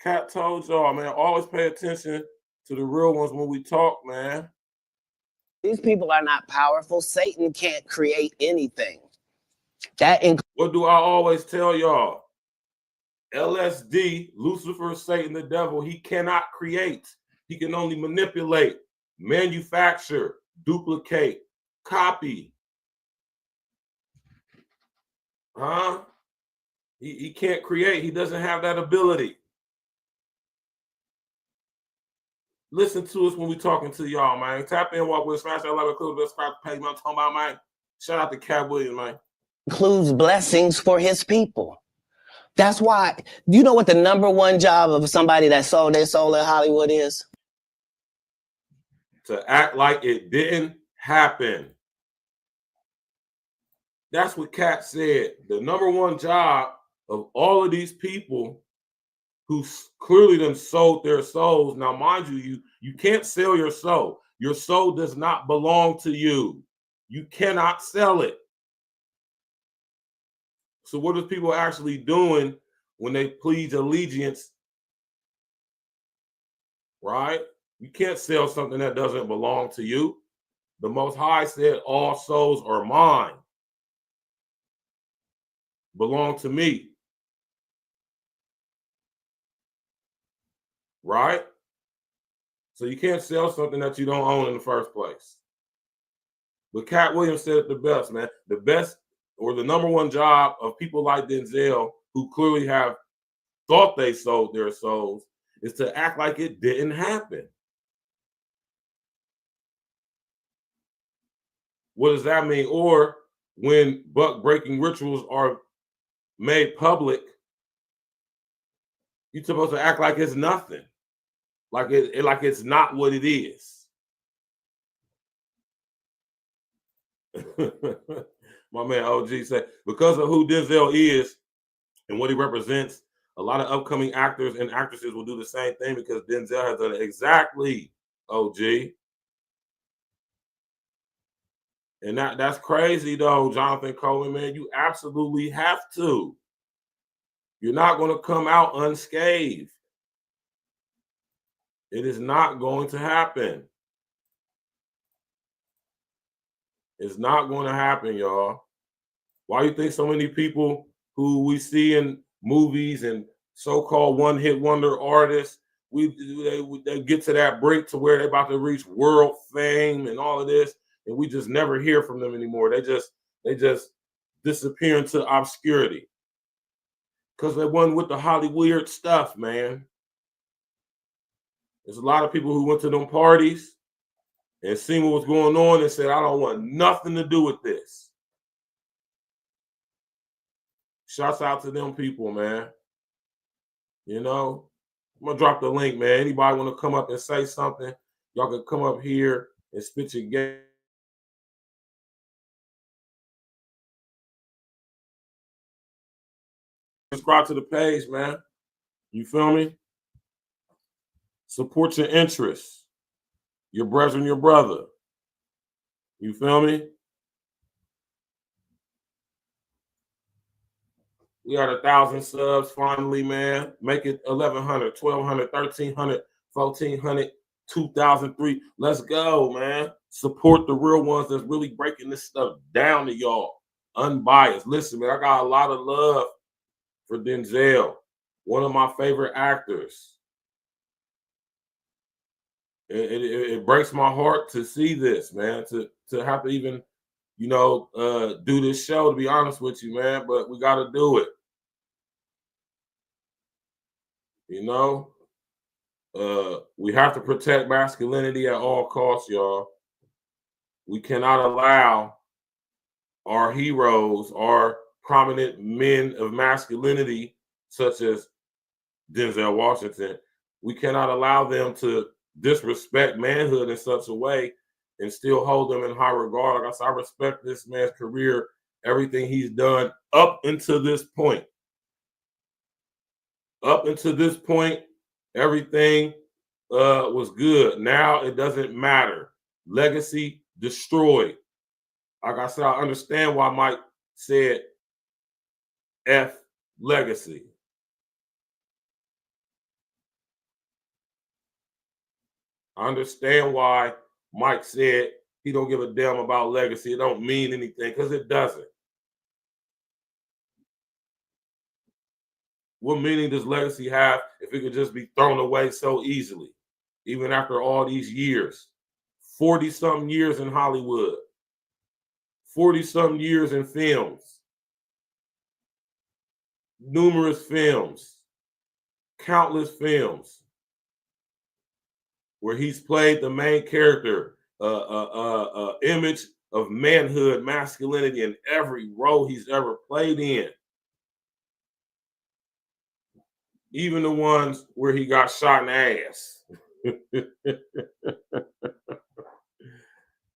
Cat told y'all, man, always pay attention to the real ones when we talk, man. These people are not powerful. Satan can't create anything. What do I always tell y'all? LSD, Lucifer, Satan, the devil, he cannot create. He can only manipulate, manufacture, duplicate, copy. Huh? He can't create. He doesn't have that ability. Listen to us when we talking to y'all, man. Tap in, walk with, smash that like, clue, subscribe, page, man. I'm talking about, man. Shout out to Cat Williams, man. Includes blessings for his people. That's why, you know what the #1 job of somebody that sold their soul in Hollywood is? To act like it didn't happen. That's what Cat said. The #1 job of all of these people who clearly done sold their souls. Now, mind you, you can't sell your soul. Your soul does not belong to you. You cannot sell it. So what are people actually doing when they pledge allegiance? Right? You can't sell something that doesn't belong to you. The Most High said, all souls are mine. Belong to me. Right? So you can't sell something that you don't own in the first place. But Cat Williams said it the best, man. The best, or the #1 job of people like Denzel, who clearly have thought they sold their souls, is to act like it didn't happen. What does that mean? Or when buck-breaking rituals are made public, you're supposed to act like it's nothing. Like it's not what it is. My man OG said, because of who Denzel is and what he represents, a lot of upcoming actors and actresses will do the same thing because Denzel has done it exactly, OG. And that's crazy though, Jonathan Coleman, man. You absolutely have to. You're not going to come out unscathed. It is not going to happen. It's not going to happen, y'all. Why do you think so many people who we see in movies and so-called one-hit wonder artists, they get to that break to where they're about to reach world fame and all of this, and we just never hear from them anymore. They just disappear into obscurity because they wasn't with the Hollywood stuff, man. There's a lot of people who went to them parties and seen what was going on and said, I don't want nothing to do with this. Shouts out to them people, man. You know, I'm going to drop the link, man. Anybody want to come up and say something, y'all can come up here and spit your game. Subscribe to the page, man. You feel me? Support your interests. Your brother and your brother. You feel me? We had 1,000 subs finally, man. Make it 1,100, 1,200, 1,300, 1,400, 2,003. Let's go, man. Support the real ones that's really breaking this stuff down to y'all. Unbiased. Listen, man, I got a lot of love for Denzel, one of my favorite actors. It breaks my heart to see this, man, to have to even, you know, do this show, to be honest with you, man, but we got to do it. You know, we have to protect masculinity at all costs, y'all. We cannot allow our heroes, our prominent men of masculinity, such as Denzel Washington, we cannot allow them to disrespect manhood in such a way and still hold them in high regard. Like I said, I respect this man's career, everything he's done up until this point. Up until this point, everything was good. Now it doesn't matter. Legacy destroyed. Like I said, I understand why Mike said F legacy. I understand why Mike said he don't give a damn about legacy. It don't mean anything, because it doesn't. What meaning does legacy have if it could just be thrown away so easily, even after all these years? 40-something years in Hollywood. 40-something years in films. Numerous films. Countless films where he's played the main character, image of manhood, masculinity in every role he's ever played in. Even the ones where he got shot in the ass.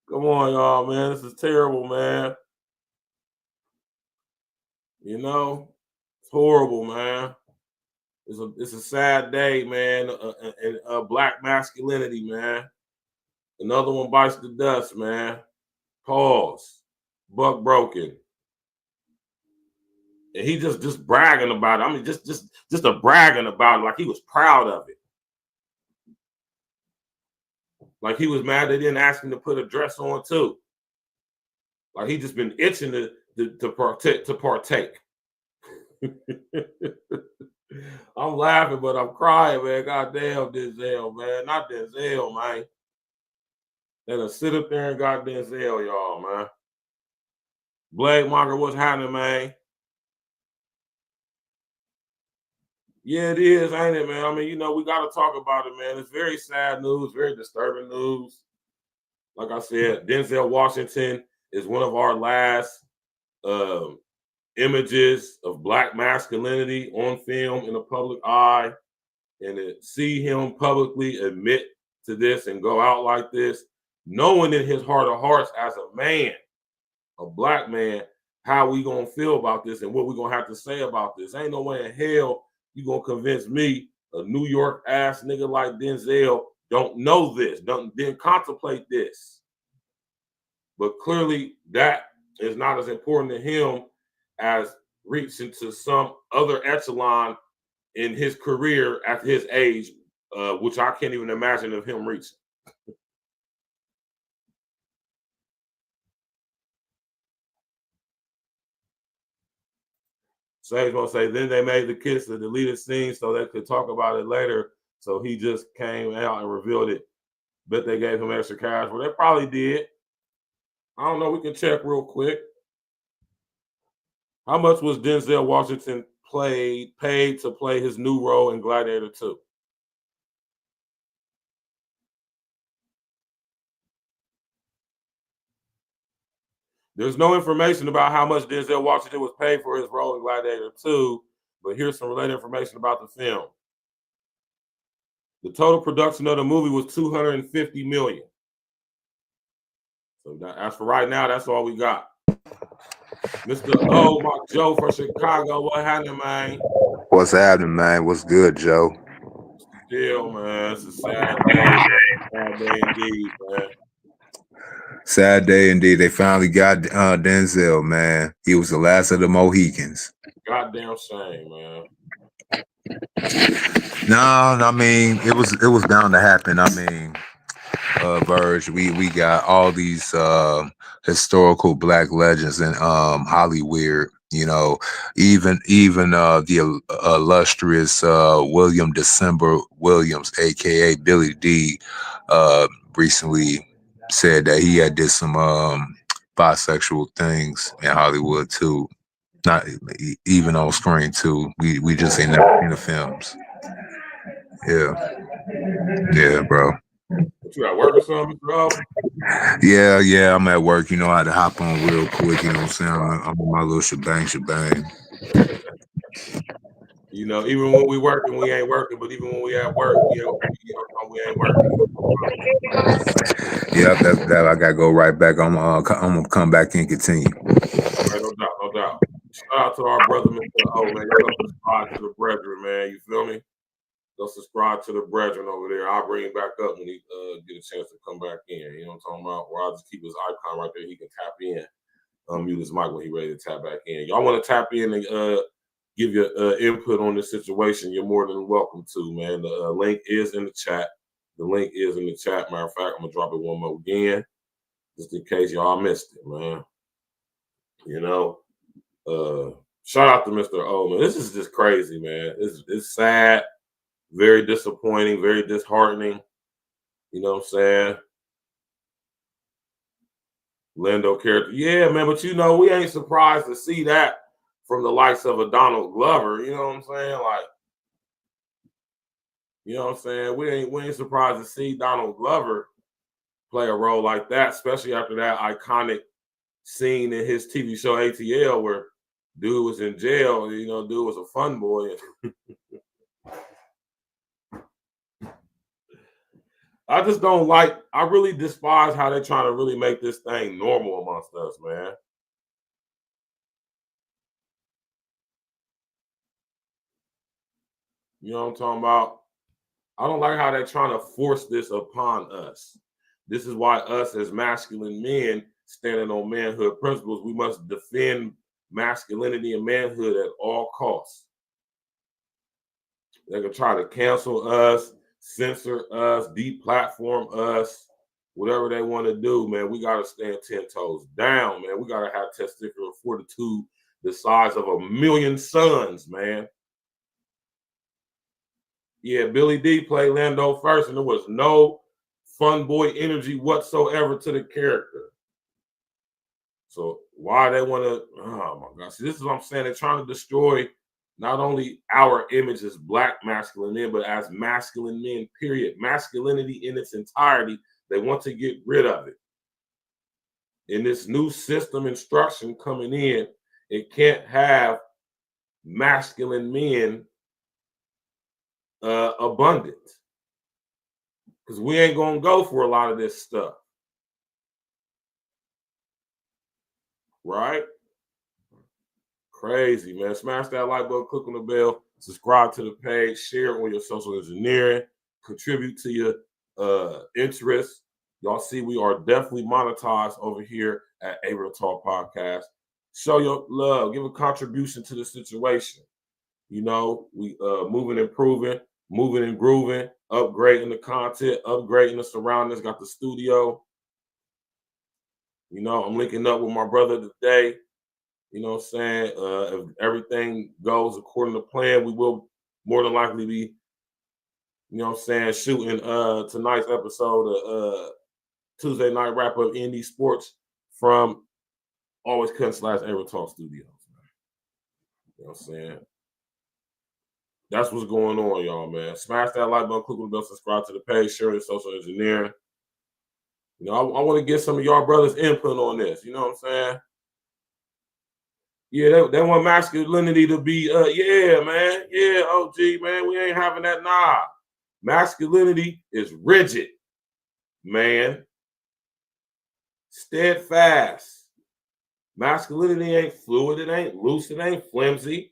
Come on, y'all, man. This is terrible, man. You know, it's horrible, man. It's a sad day, man. And black masculinity, man. Another one bites the dust, man. Pause. Buck broken. And he just bragging about it. I mean, just a bragging about it, like he was proud of it. Like he was mad they didn't ask him to put a dress on too. Like he just been itching to partake. I'm laughing, but I'm crying, man. Goddamn Denzel, man. Not Denzel, man. That'll sit up there and got Denzel, y'all, man. Blade Monger, what's happening, man? Yeah, it is, ain't it, man? I mean, you know, we got to talk about it, man. It's very sad news, very disturbing news. Like I said, Denzel Washington is one of our last images of black masculinity on film in the public eye. And to see him publicly admit to this and go out like this, knowing in his heart of hearts as a man, a black man, how we going to feel about this and what we going to have to say about this. Ain't no way in hell you gonna convince me, a New York ass nigga like Denzel, don't know this, didn't contemplate this. But clearly that is not as important to him as reaching to some other echelon in his career at his age, which I can't even imagine of him reaching. Sage's gonna say, then they made the kiss the deleted scene so they could talk about it later. So he just came out and revealed it. Bet they gave him extra cash. Well, they probably did. I don't know. We can check real quick. How much was Denzel Washington paid to play his new role in Gladiator 2? There's no information about how much Denzel Washington was paid for his role in Gladiator 2, but here's some related information about the film. The total production of the movie was $250 million. So as for right now, that's all we got. Mr. O, my Joe from Chicago, what happening, man? What's happening, man? What's good, Joe? Still, man, it's a sad day. Sad day indeed, man. Sad day indeed. They finally got Denzel, man. He was the last of the Mohicans. goddamn shame, man. No, I mean it was bound to happen. I mean, Verge, we got all these historical black legends in Hollywood. You know, even the illustrious William December Williams, aka Billy D, recently said that he had did some bisexual things in Hollywood too. Not even on screen too. We just ain't never seen the films. Yeah, bro. But you at work or something, bro? Yeah, I'm at work. You know, I had to hop on real quick. You know what I'm saying? I'm on my little shebang. You know, even when we working, we ain't working. But even when we at work, we ain't working. Yeah, that I gotta go right back. I'm gonna come back and continue. Right, no doubt. Shout out to our brother, Mr. O, man. Y'all go subscribe to the brethren, man. You feel me? Go subscribe to the brethren over there. I'll bring him back up when he get a chance to come back in. You know what I'm talking about? Or I'll just keep his icon right there. He can tap in. Mute his mic when he ready to tap back in. Y'all want to tap in and give your input on this situation, you're more than welcome to, man. The link is in the chat. Matter of fact, I'm going to drop it one more again, just in case y'all missed it, man. You know, shout out to Mr. O, man. This is just crazy, man. It's sad, very disappointing, very disheartening. You know what I'm saying? Lando character. Yeah, man, but you know, we ain't surprised to see that from the likes of a Donald Glover. You know what I'm saying? Like, you know what I'm saying? We ain't surprised to see Donald Glover play a role like that, especially after that iconic scene in his TV show ATL where dude was in jail. You know, dude was a fun boy. I just don't like, I really despise how they're trying to really make this thing normal amongst us, man. You know what I'm talking about? I don't like how they're trying to force this upon us. This is why us as masculine men standing on manhood principles, we must defend masculinity and manhood at all costs. They can try to cancel us, censor us, deplatform us, whatever they want to do, man. We got to stand 10 toes down, man. We got to have testicular fortitude the size of 1,000,000 suns, man. Yeah, Billy D played Lando first, and there was no fun boy energy whatsoever to the character. So why they want to, oh my God. See, this is what I'm saying. They're trying to destroy not only our image as black masculine men, but as masculine men, period. Masculinity in its entirety, they want to get rid of it. In this new system instruction coming in, it can't have masculine men abundant. Because we ain't going to go for a lot of this stuff. Right? Crazy, man. Smash that like button, click on the bell, subscribe to the page, share on your social engineering, contribute to your interests. Y'all see we are definitely monetized over here at A Real Talk Podcast. Show your love, give a contribution to the situation. You know, we moving, improving, moving and grooving, upgrading the content, upgrading the surroundings, got the studio. You know, I'm linking up with my brother today. You know what I'm saying? If everything goes according to plan, we will more than likely be, you know what I'm saying, shooting tonight's episode of Tuesday Night Wrap Up Indie Sports from Always Cut / A Real Talk Studios. You know what I'm saying? That's what's going on, y'all, man. Smash that like button, click on the bell, subscribe to the page, share your social engineering. You know, I want to get some of y'all brothers' input on this. You know what I'm saying? Yeah, they want masculinity to be, yeah, man. Yeah, OG, man. We ain't having that. Nah. Masculinity is rigid, man. Steadfast. Masculinity ain't fluid. It ain't loose. It ain't flimsy.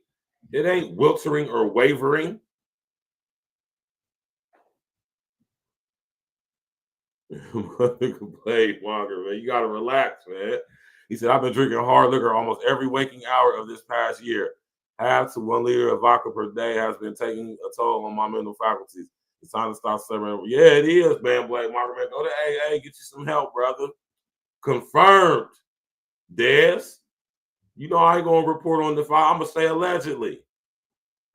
It ain't wiltering or wavering. Play longer, man. You gotta relax, man. He said, I've been drinking hard liquor almost every waking hour of this past year. half to 1 liter of vodka per day has been taking a toll on my mental faculties. It's time to stop serving. Yeah, it is, man. Black Market, man. Go to AA, get you some help, brother. Confirmed. Des, you know I ain't gonna report on the file. I'm gonna say allegedly.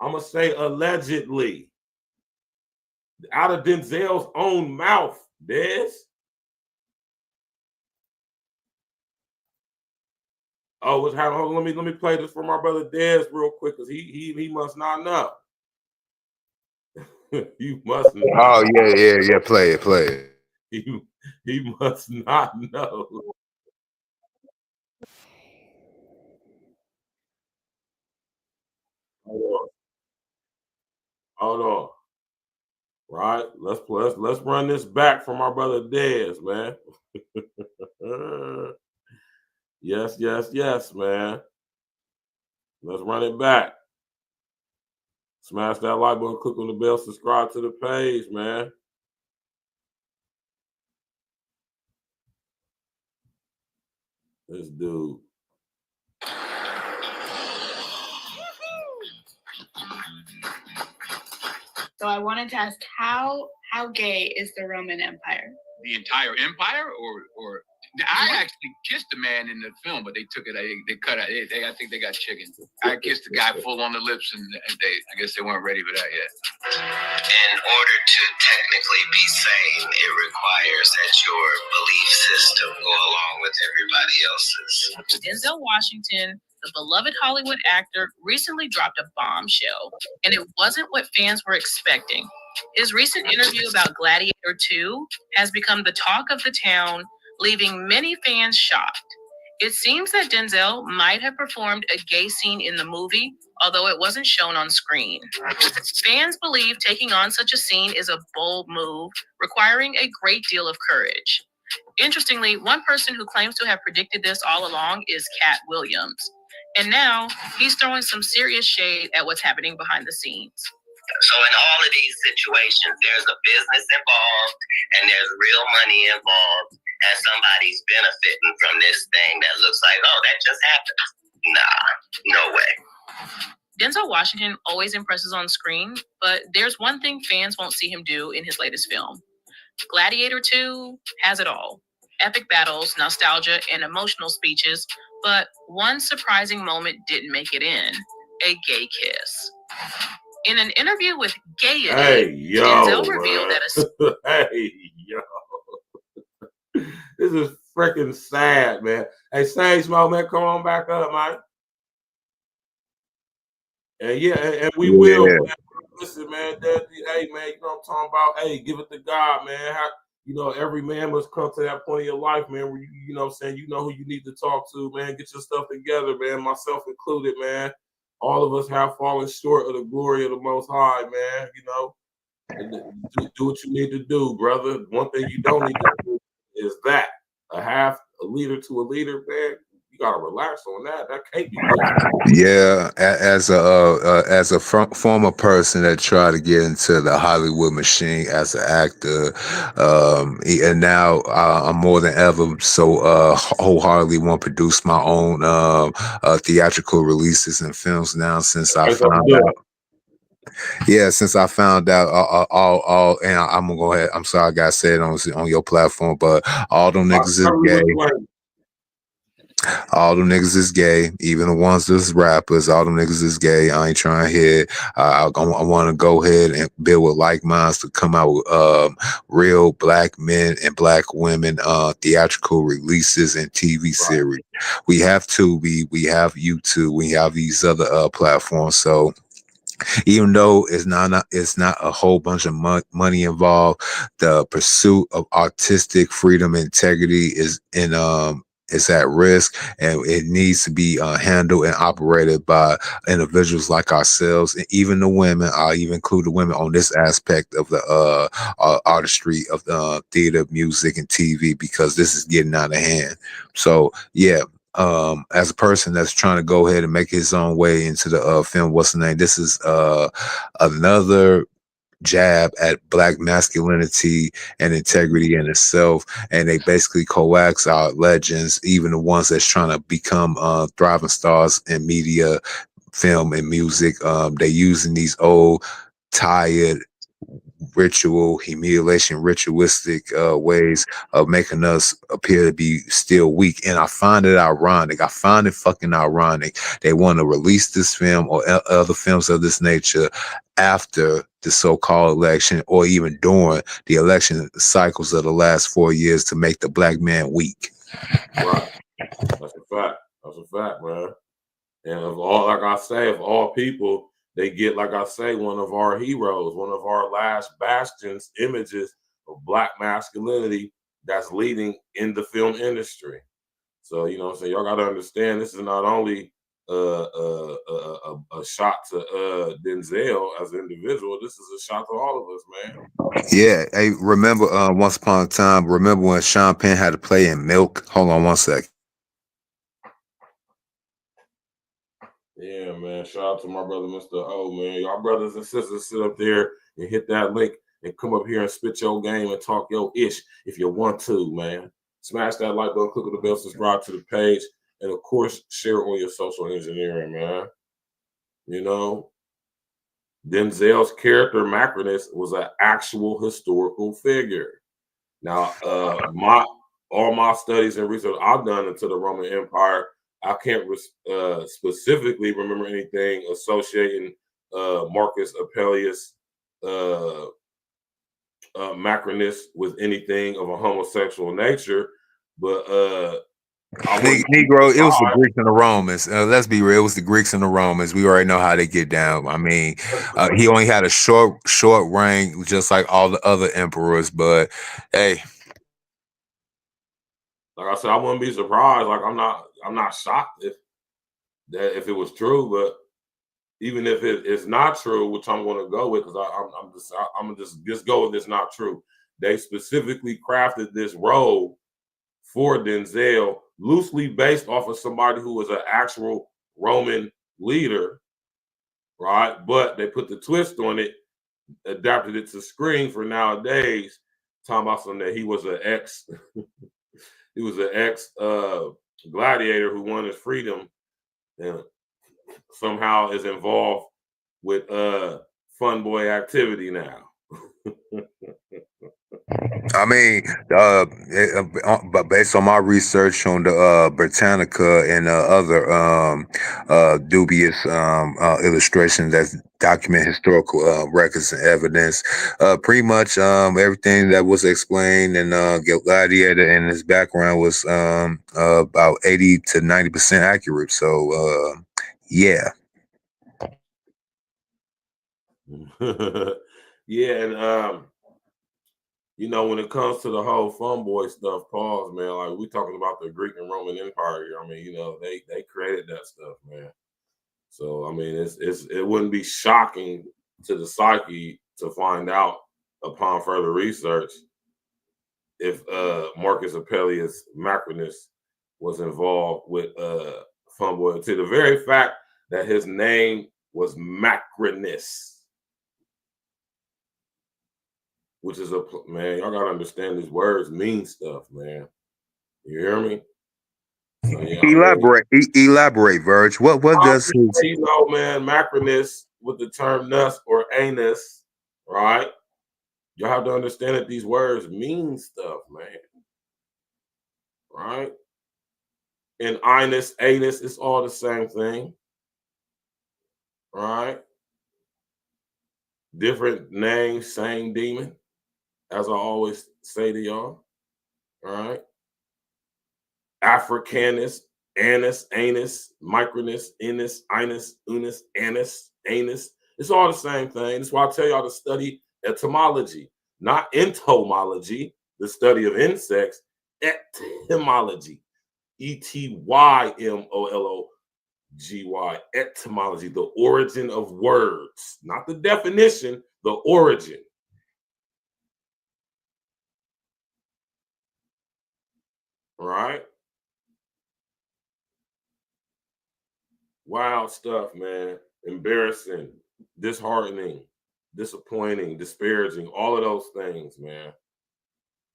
I'm gonna say allegedly. Out of Denzel's own mouth, Des. Oh, what's happening? Let me play this for my brother Des real quick, because he must not know. You must not. Oh yeah. Play it. He must not know. Hold on. Right, let's run this back from our brother Dez, man. yes, man. Let's run it back. Smash that like button, click on the bell, subscribe to the page, man. This dude. So I wanted to ask, how gay is the Roman Empire? The entire empire, or I actually kissed a man in the film, but they took it. They cut it. I think they got chicken. I kissed a guy full on the lips, and I guess they weren't ready for that yet. In order to technically be sane, it requires that your belief system go along with everybody else's. Denzel Washington, the beloved Hollywood actor, recently dropped a bombshell, and it wasn't what fans were expecting. His recent interview about Gladiator 2 has become the talk of the town, leaving many fans shocked. It seems that Denzel might have performed a gay scene in the movie, although it wasn't shown on screen. Fans believe taking on such a scene is a bold move, requiring a great deal of courage. Interestingly, one person who claims to have predicted this all along is Cat Williams. And now he's throwing some serious shade at what's happening behind the scenes. So in all of these situations, there's a business involved and there's real money involved, and somebody's benefiting from this thing that looks like, oh, that just happened. Nah, no way. Denzel Washington always impresses on screen, but there's one thing fans won't see him do in his latest film. Gladiator 2 has it all. Epic battles, nostalgia, and emotional speeches, but one surprising moment didn't make it in: a gay kiss. In an interview with Gaiety, Denzel revealed that This is freaking sad, man. Hey, Sage Mo, man, come on back up, man. And and we will. Man. Listen, man, hey, man, you know what I'm talking about? Hey, give it to God, man. Every man must come to that point in your life, man, where you know what I'm saying, you know who you need to talk to, man. Get your stuff together, man, myself included, man. All of us have fallen short of the glory of the Most High, man. Do what you need to do, brother. One thing you don't need to do is that. A liter to a liter, man. You gotta relax on that. That can't be good. Yeah, as a former person that tried to get into the Hollywood machine as an actor, and now I'm more than ever so wholeheartedly want to produce my own theatrical releases and films now since I found out. Yeah, since I found out all, and I'm gonna go ahead. I'm sorry, I gotta say it on your platform, but all them niggas is gay. All them niggas is gay. Even the ones that's rappers, all them niggas is gay. I ain't trying to hear. I want to go ahead and build with like minds to come out with real black men and black women theatrical releases and TV series. We have to. We have YouTube. We have these other platforms. So even though it's not a whole bunch of money involved, the pursuit of artistic freedom and integrity is at risk, and it needs to be handled and operated by individuals like ourselves, and even the women. I'll even include the women on this aspect of the artistry of the theater, music, and TV, because this is getting out of hand. So yeah. As a person that's trying to go ahead and make his own way into the film, what's the name? This is another jab at black masculinity and integrity in itself, and they basically coax our legends, even the ones that's trying to become thriving stars in media, film and music. They using these old, tired, ritual, humiliation, ritualistic ways of making us appear to be still weak. And I find it ironic. I find it fucking ironic. They want to release this film or other films of this nature after the so-called election or even during the election cycles of the last 4 years to make the black man weak. Right. That's a fact. That's a fact, man. And of all, like I say, of all people, they get, like I say, one of our heroes, one of our last bastions, images of black masculinity that's leading in the film industry. So, you know what I'm saying? Y'all got to understand this is not only a shot to Denzel as an individual. This is a shot to all of us, man. Yeah. Hey, remember once upon a time, remember when Sean Penn had to play in Milk? Hold on one sec. Yeah, man. Shout out to my brother, Mr. O, man. Y'all brothers and sisters sit up there and hit that link and come up here and spit your game and talk your ish if you want to, man. Smash that like button, click on the bell, subscribe to the page, and of course, share on your social engineering, man. You know, Denzel's character Macronus was an actual historical figure. Now, all my studies and research I've done into the Roman Empire, I can't specifically remember anything associating Marcus Aurelius Macronus with anything of a homosexual nature, but Negro, it was the Greeks and the Romans. Let's be real, it was the Greeks and the Romans. We already know how they get down. I mean, he only had a short reign, just like all the other emperors. But hey, like I said, I wouldn't be surprised. Like I'm not shocked if it was true. But even if it's not true, which I'm going to go with, because I'm gonna just go with it's not true. They specifically crafted this role for Denzel loosely based off of somebody who was an actual Roman leader, right? But they put the twist on it, adapted it to screen for nowadays, talking about something that he was an ex gladiator who won his freedom and somehow is involved with fun boy activity now. I mean, but based on my research on the Britannica and other dubious illustrations that document historical records and evidence, pretty much everything that was explained in Gladiator and his background was about 80 to 90% accurate. So, yeah. Yeah, and you know, when it comes to the whole fun boy stuff, pause, man. Like we talking about the Greek and Roman Empire here. I mean, you know, they created that stuff, man. So I mean, it wouldn't be shocking to the psyche to find out upon further research if Marcus Aurelius Macronus was involved with fun boy. To the very fact that his name was Macronus. Which is man, y'all gotta understand these words mean stuff, man. You hear me? So, yeah, Elaborate, Verge. What does his... You know, man, Macronus with the term nus or anus, right? You have to understand that these words mean stuff, man. Right? And anus, it's all the same thing. Right? Different names, same demon. As I always say to y'all, all right? Africanus, anus, anus, micronus, inus, inus, unus, anus, anus. It's all the same thing. That's why I tell y'all to study etymology, not entomology, the study of insects, etymology, etymology, etymology, the origin of words, not the definition, the origin. Right? Wild stuff, man. Embarrassing, disheartening, disappointing, disparaging, all of those things, man.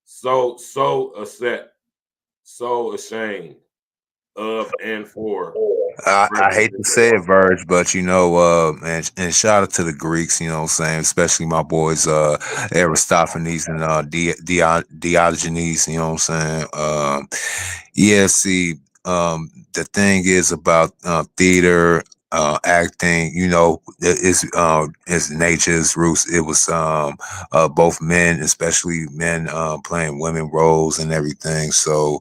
So upset, so ashamed of and for. I hate to say it, Verge, but you know, and shout out to the Greeks, you know what I'm saying, especially my boys Aristophanes and Diogenes, you know what I'm saying? Yeah, see, the thing is about theater, acting, you know, its nature's roots. It was both men, especially men, playing women roles and everything. So,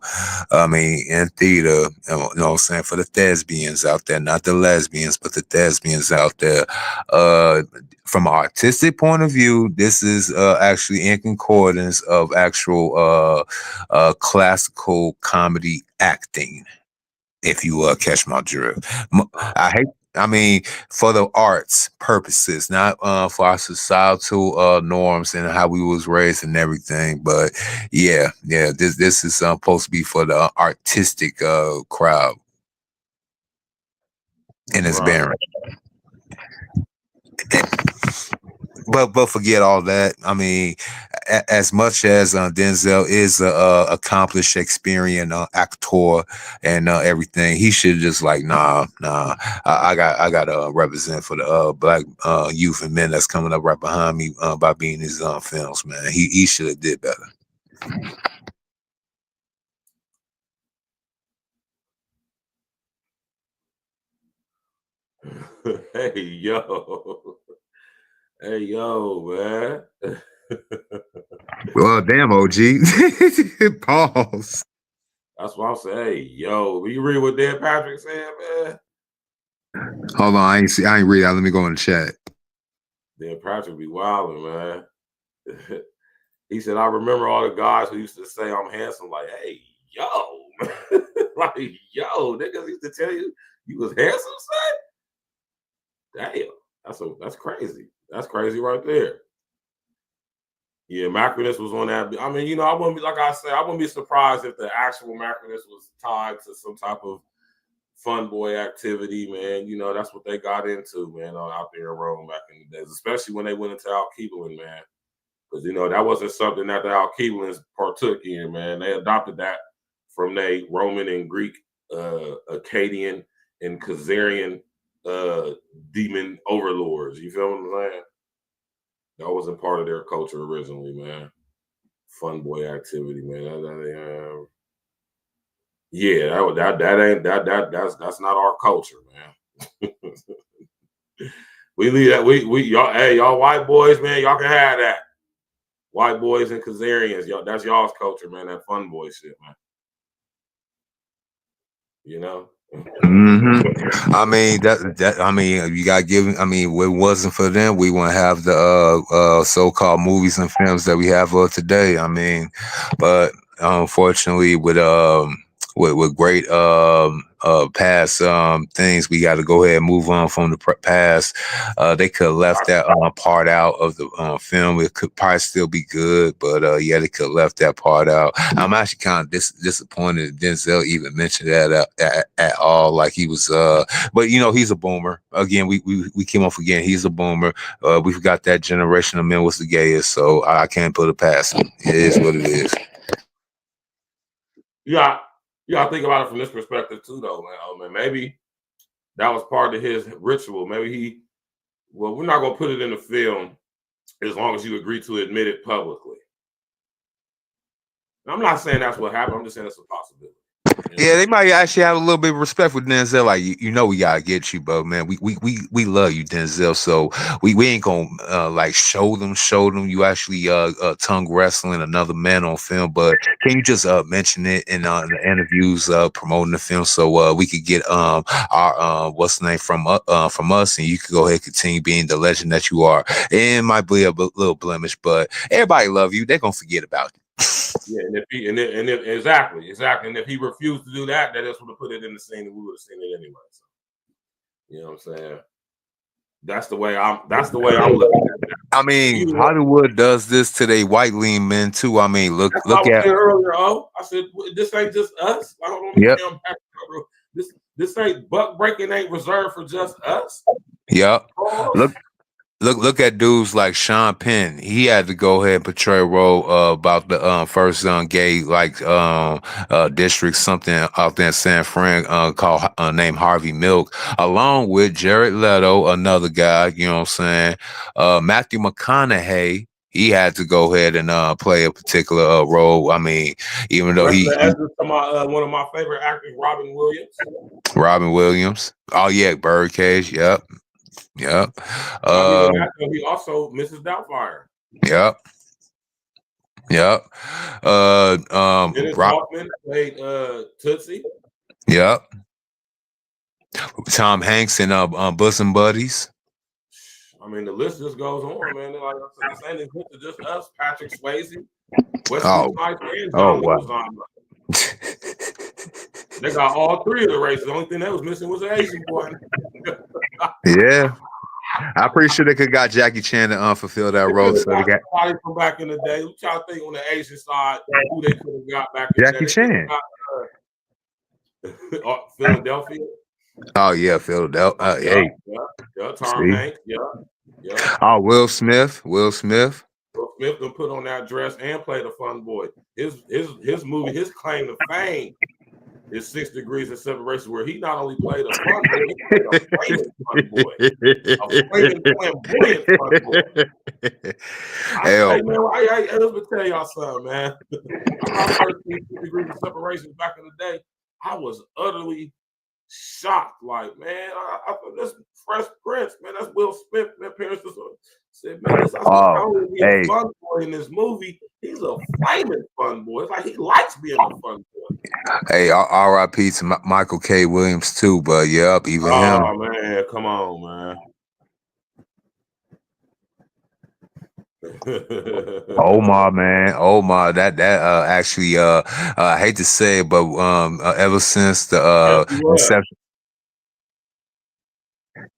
I mean, in theater, you know what I'm saying, for the thespians out there, not the lesbians, but the thespians out there, from an artistic point of view, this is actually in concordance of actual classical comedy acting, if you catch my drift. I mean, for the arts purposes, not for our societal norms and how we was raised and everything. But yeah, this is supposed to be for the artistic crowd, and it's barren. But forget all that. I mean, as much as Denzel is a accomplished Shakespearean actor and everything, he should just like nah. I got to represent for the black youth and men that's coming up right behind me by being his films. Man, he should have did better. Hey yo. Hey, yo, man. Well, damn, OG. Pause. That's what I'm saying. Hey, yo, will you read what Dan Patrick said, man? Hold on, I ain't read that. Let me go in the chat. Dan Patrick be wilding, man. He said, I remember all the guys who used to say I'm handsome, like, hey, yo. Like, yo, niggas used to tell you was handsome, son? Damn, that's crazy. That's crazy right there. Yeah, Macronus was on that. I mean, you know, I wouldn't be, like I said, I wouldn't be surprised if the actual Macronus was tied to some type of fun boy activity, man. You know, that's what they got into, man, out there in Rome back in the days, especially when they went into Al-Keelan, man. Because, you know, that wasn't something that the Al-Keelans partook in, man. They adopted that from their Roman and Greek, Akkadian and Khazarian demon overlords. You feel what I'm saying? That wasn't part of their culture originally, man. Fun boy activity, man. That's not our culture, man. We leave that. Y'all white boys, man. Y'all can have that. White boys and Khazarians, y'all. That's y'all's culture, man. That fun boy shit, man. You know. Mm-hmm. I mean, you got given. I mean, if it wasn't for them, we wouldn't have the so-called movies and films that we have today. I mean, but unfortunately, with great past things, we got to go ahead and move on from the past. They could have left that part out of the film. It could probably still be good, but yeah, they could have left that part out. I'm actually kind of disappointed that Denzel even mentioned that at all. Like he was, but you know, he's a boomer. Again, we came off again. He's a boomer. We forgot that generation of men was the gayest, so I can't put it past him. It is what it is. Yeah. I think about it from this perspective too, though, man. Oh, man, maybe that was part of his ritual. Maybe we're not gonna put it in the film as long as you agree to admit it publicly. I'm not saying that's what happened. I'm just saying it's a possibility. Yeah, they might actually have a little bit of respect for Denzel. Like, you know, we gotta get you, bro, man. We love you, Denzel. So we ain't gonna like show them you actually tongue wrestling another man on film. But can you just mention it in the interviews promoting the film so we could get our what's the name from us, and you could go ahead and continue being the legend that you are. It might be a little blemish, but everybody love you. They're gonna forget about you. Yeah, and if exactly, and if he refused to do that, that just would have put it in the scene, and we would have seen it anyway. So, you know what I'm saying? That's the way I'm looking at that. I mean, Hollywood does this to their white lean men too. I mean, look at earlier. Oh, I said this ain't just us. I don't know. Yep. This ain't buck breaking ain't reserved for just us. Yep. Look Look at dudes like Sean Penn. He had to go ahead and portray a role about the first gay district something out there in San Fran called named Harvey Milk, along with Jared Leto, another guy. You know what I'm saying? Matthew McConaughey. He had to go ahead and play a particular role. I mean, even though he one of my favorite actors, Robin Williams. Robin Williams. Oh yeah, Birdcage. Yep. Yep. He also Mrs. Doubtfire. Yep. Yep. Dennis Hoffman played Tootsie. Yep. Tom Hanks and Bosom Buddies. I mean, the list just goes on, man. Like I said, this ain't just us. Patrick Swayze, Wesley Snipes, and John Leguizamo. They got all three of the races. The only thing that was missing was an Asian boy. Yeah. I'm pretty sure they could got Jackie Chan to fulfill that role. So they got somebody from back in the day. What y'all think on the Asian side? Who they could have got back in Jackie the day? Chan. Philadelphia. Oh yeah, Philadelphia. Hey. Yeah, Tom Hanks. Yeah. Oh, Will Smith. Will Smith can put on that dress and play the fun boy. His movie, his claim to fame is 6 Degrees of Separation, where he not only played a fun boy, he played a flaming fun boy. A flaming flamboyant fun boy. Hey, man, let me tell y'all something, man. When I first seen 6 Degrees of Separation back in the day, I was utterly shocked. Like, man, I thought this Fresh Prince, man, that's Will Smith. Man, parents just said, man, this is a fun boy in this movie. He's a flaming fun boy. It's like he likes being a fun boy. Hey, R.I.P. to Michael K. Williams too, but yep, even him. Oh man, come on, man. Omar, man, Omar. That actually, I hate to say it, but ever since the inception.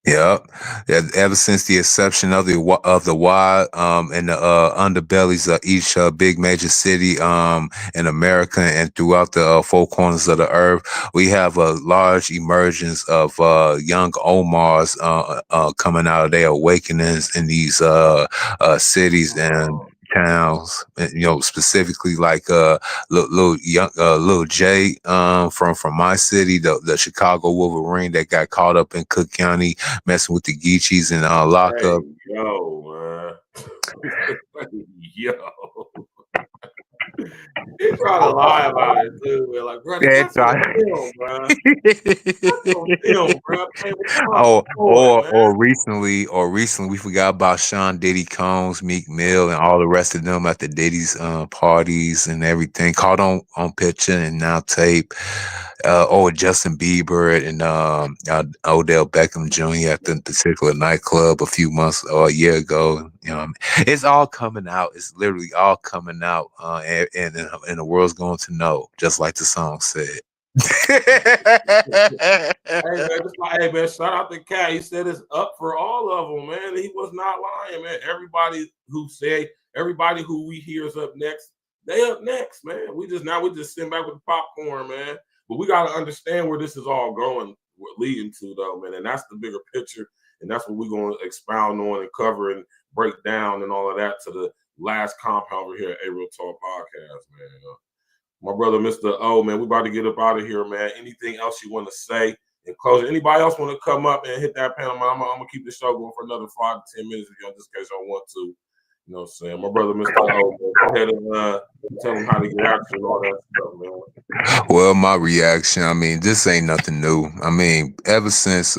Yep. Yeah, ever since the inception of the WAD and the underbellies of each big major city in America and throughout the four corners of the earth, we have a large emergence of young Omars coming out of their awakenings in these cities and towns, you know, specifically like little Jay from my city, the Chicago Wolverine that got caught up in Cook County messing with the Geechees and locked up. Yo, man. Yo. He tried to lie about it too. We're like, bro, that's on film, bro. That's on film, bro. Or recently, we forgot about Sean Diddy Combs, Meek Mill, and all the rest of them at the Diddy's parties and everything. Caught on picture and now tape. Justin Bieber and Odell Beckham Jr. at the particular nightclub a few months or a year ago. You know, it's all coming out. It's literally all coming out, and the world's going to know, just like the song said. Hey man, shout out to Cat. He said it's up for all of them, man. He was not lying, man. Everybody who we hear is up next, they up next, man. We just sitting back with the popcorn, man. But we got to understand where this is all going, leading to, though, man. And that's the bigger picture. And that's what we're going to expound on and cover and break down and all of that to the last compound over here at A Real Talk Podcast, man. My brother, Mr. O, man, we about to get up out of here, man. Anything else you want to say in closing? Anybody else want to come up and hit that panel, man? I'm going to keep the show going for another 5 to 10 minutes if y'all just in case y'all want to. You know what I'm saying? My brother, Mr. O, man, go ahead and tell him how to get out and all that stuff, man. Well, my reaction, I mean, this ain't nothing new. I mean, ever since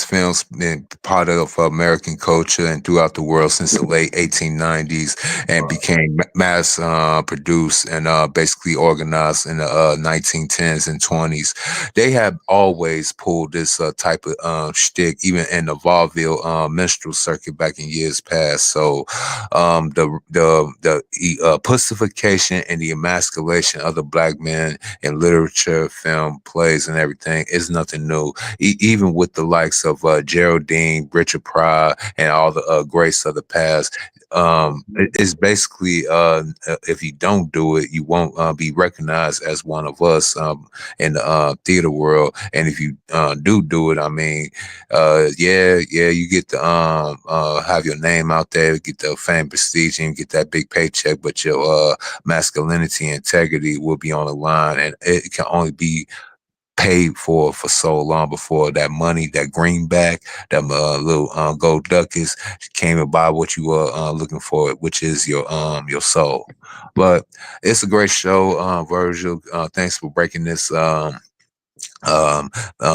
film's been part of American culture and throughout the world since the late 1890s and became mass produced and basically organized in the 1910s and 20s, they have always pulled this type of shtick, even in the vaudeville minstrel circuit back in years past. So the pussification and the emasculation of the black men in literature, film, plays, and everything is nothing new. Even with the likes of Geraldine, Richard Pryor, and all the greats of the past. It's basically if you don't do it, you won't be recognized as one of us in the theater world. And if you do it, I mean, you get to have your name out there, get the fame, prestige, and get that big paycheck, but your masculinity and integrity will be on the line, and it can only be paid for so long before that money, that greenback, that little gold ducats came and buy what you were looking for, which is your soul. But it's a great show, Virgil. Thanks for breaking this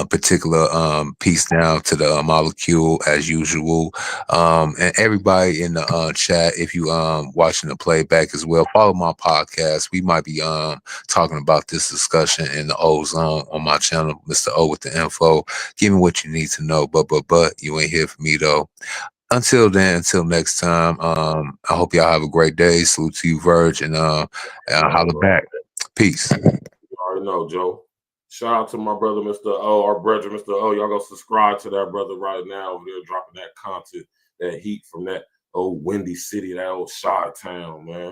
particular piece down to the molecule as usual. And everybody in the chat, if you watching the playback as well, follow my podcast. We might be talking about this discussion in the ozone on my channel, Mr. O with the info. Give me what you need to know, but you ain't here for me though. Until then, until next time, I hope y'all have a great day. Salute to you, Verge, and holla back. Peace. You already know, Joe. Shout out to my brother, Mr. O, our brother, Mr. O. Y'all go subscribe to that brother right now over there, dropping that content, that heat from that old windy city, that old Chi-town, man.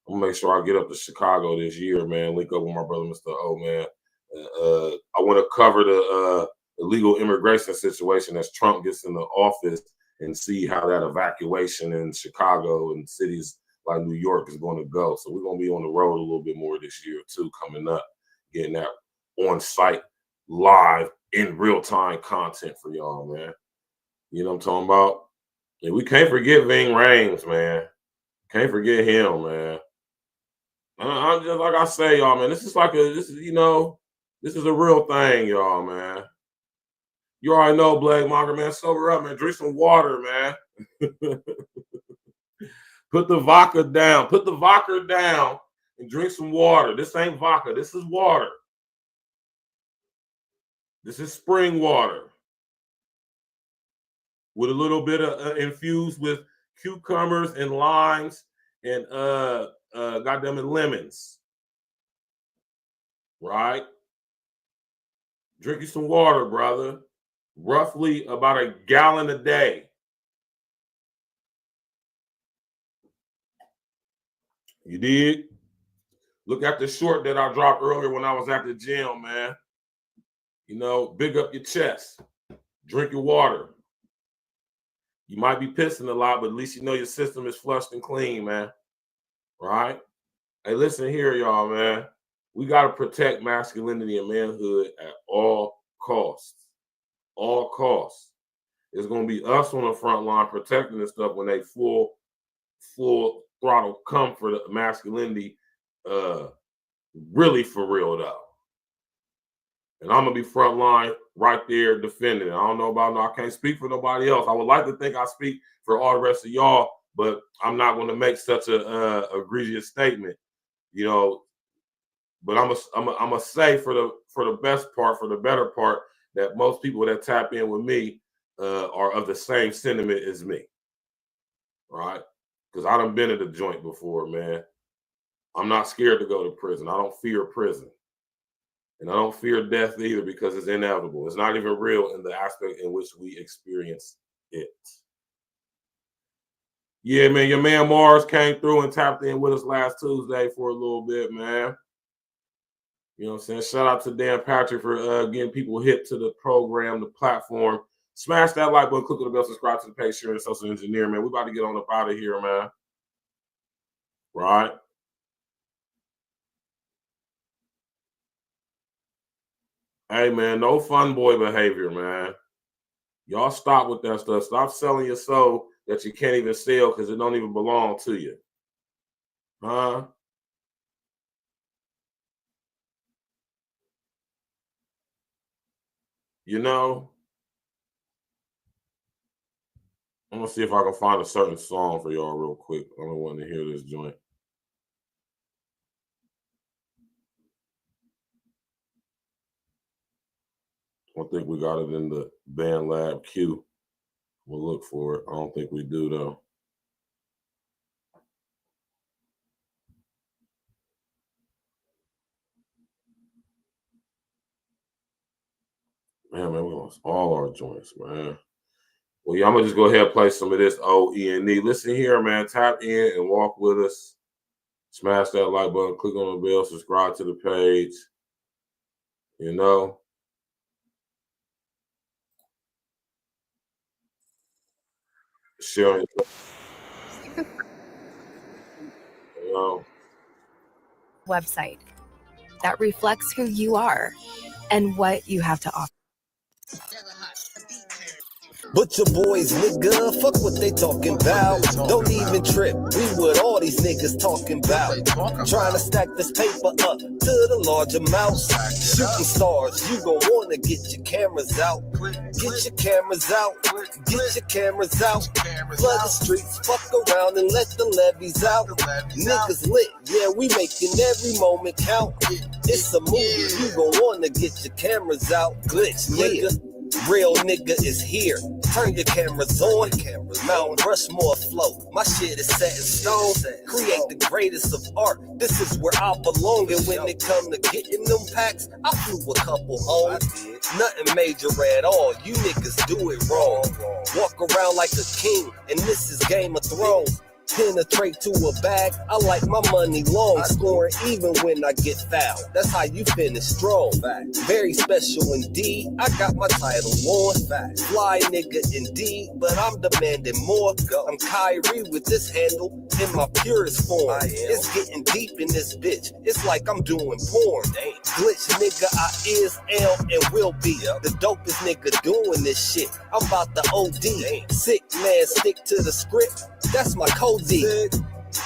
I'm gonna make sure I get up to Chicago this year, man. Link up with my brother, Mr. O, man. I want to cover the illegal immigration situation as Trump gets in the office and see how that evacuation in Chicago and cities like New York is going to go. So we're going to be on the road a little bit more this year, too, coming up, getting that on-site, live, in real-time content for y'all, man. You know what I'm talking about? And we can't forget Ving Rhames, man. Can't forget him, man. I'm just like I say, y'all, man. This is a real thing, y'all, man. You already know, Blake Monger, man. Sober up, man. Drink some water, man. Put the vodka down. Put the vodka down and drink some water. This ain't vodka. This is water. This is spring water with a little bit of infused with cucumbers and limes and goddamn it, lemons. Right? Drink you some water, brother. Roughly about a gallon a day. You did? Look at the short that I dropped earlier when I was at the gym, man. You know, big up your chest. Drink your water. You might be pissing a lot, but at least you know your system is flushed and clean, man. Right? Hey, listen here, y'all, man. We got to protect masculinity and manhood at all costs. All costs. It's going to be us on the front line protecting this stuff when they full throttle come for the masculinity, really for real, though. And I'm going to be front line right there defending it. I don't know about I can't speak for nobody else. I would like to think I speak for all the rest of y'all, but I'm not going to make such a egregious statement, you know. But I'm gonna say for the best part, for the better part, that most people that tap in with me are of the same sentiment as me, right? Because I done been at a joint before, man. I'm not scared to go to prison. I don't fear prison. And I don't fear death either because it's inevitable. It's not even real in the aspect in which we experience it. Yeah, man, your man Mars came through and tapped in with us last Tuesday for a little bit, man. You know what I'm saying? Shout out to Dan Patrick for getting people hip to the program, the platform. Smash that like button, click on the bell, subscribe to the page, share, and social engineer, man. We about to get on up out of here, man. Right? Hey, man, no fun boy behavior, man. Y'all stop with that stuff. Stop selling your soul that you can't even sell because it don't even belong to you. Huh? You know? I'm going to see if I can find a certain song for y'all real quick. I don't want to hear this joint. I think we got it in the Band Lab queue. We'll look for it. I don't think we do, though. Man, we lost all our joints, man. Well, yeah, I'm gonna just go ahead and play some of this old E&E. Listen here, man. Tap in and walk with us. Smash that like button, click on the bell, subscribe to the page. You know. Sharing. You know. Website that reflects who you are and what you have to offer. But your boys, nigga, fuck what they talking about. Don't even trip, we what all these niggas talking about. Trying to stack this paper up to the large amounts. Shooting stars, you gon' wanna get your cameras out. Get your cameras out, get your cameras out. Flood the streets, fuck around and let the levies out. Niggas lit, yeah, we making every moment count. It's a movie, you gon' wanna get your cameras out. Glitch, nigga. Real nigga is here. Turn your cameras on. Mount Rushmore flow. My shit is set in stone. Create the greatest of art. This is where I belong. And when it come to getting them packs, I flew a couple home. Nothing major at all. You niggas do it wrong. Walk around like a king, and this is Game of Thrones. Penetrate to a bag, I like my money long. Scoring even when I get fouled. That's how you finish strong. Very special indeed, I got my title on. Fly nigga indeed, but I'm demanding more. I'm Kyrie with this handle in my purest form. It's getting deep in this bitch, it's like I'm doing porn. Glitch nigga, I is, am, and will be the dopest nigga doing this shit. I'm about to OD. Sick man, stick to the script, that's my code.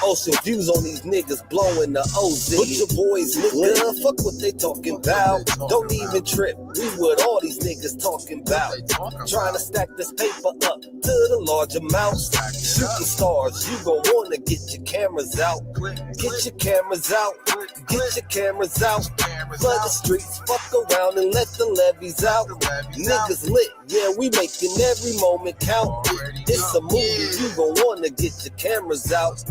Ocean views on these niggas blowing the OZ. Put your boys, nigga, fuck what they talking about. Don't even trip, we what all these niggas talking about. Trying to stack this paper up to the large amounts. Shooting stars, you gon' wanna get your cameras out. Get your cameras out, get your cameras out. Flood the streets, fuck around and let the levies out. Niggas lit, yeah, we making every moment count. It's a movie, you gon' wanna get your cameras out.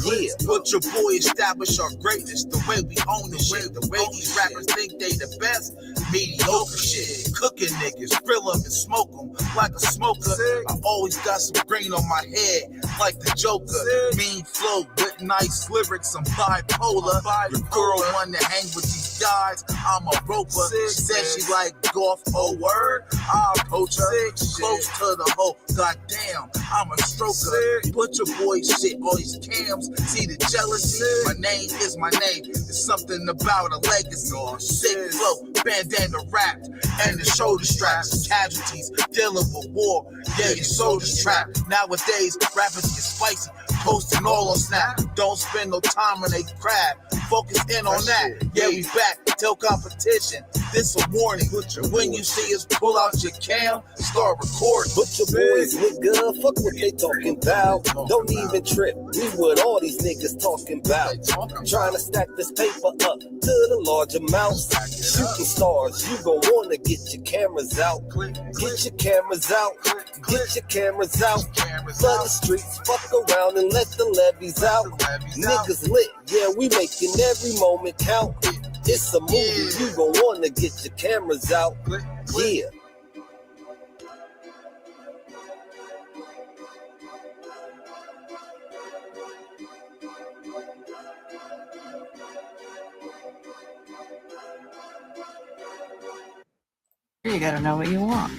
Yeah, but your boy establish our greatness. The way we own the shit, the way these rappers think they the best. Mediocre shit, cooking niggas, grill them and smoke them like a smoker. I always got some green on my head, like the Joker. Mean flow with nice lyrics, I'm bipolar. Your girl wanna hang with these guys, I'm a roper. She said she like golf, oh word. I approach her, close to the hole. Goddamn, I'm a stroker. Put your boy shit, all these cams, see the jealousy. My name is my name. It's something about a legacy. Sick flow, bandana wrapped, and the shoulder straps. Casualties dealing with war. Yeah, your soldiers trapped. Nowadays, rappers get spicy, posting all on Snap. Don't spend no time on they crab. Focus in on that. Yeah, we back. Tell competition. This a warning. When you see us pull out your cam, start recording. But your boys, nigga, fuck what they talking about. Don't even trip. We what all these niggas talking about. Trying to stack this paper up to the large amounts. Shooting stars, you gon' wanna get your cameras out. Get your cameras out. Get your cameras out. Flood the streets, fuck around and let the levies out. Niggas lit, yeah, we making every moment count. It's a movie, you gon' wanna get your cameras out. Yeah. You gotta know what you want.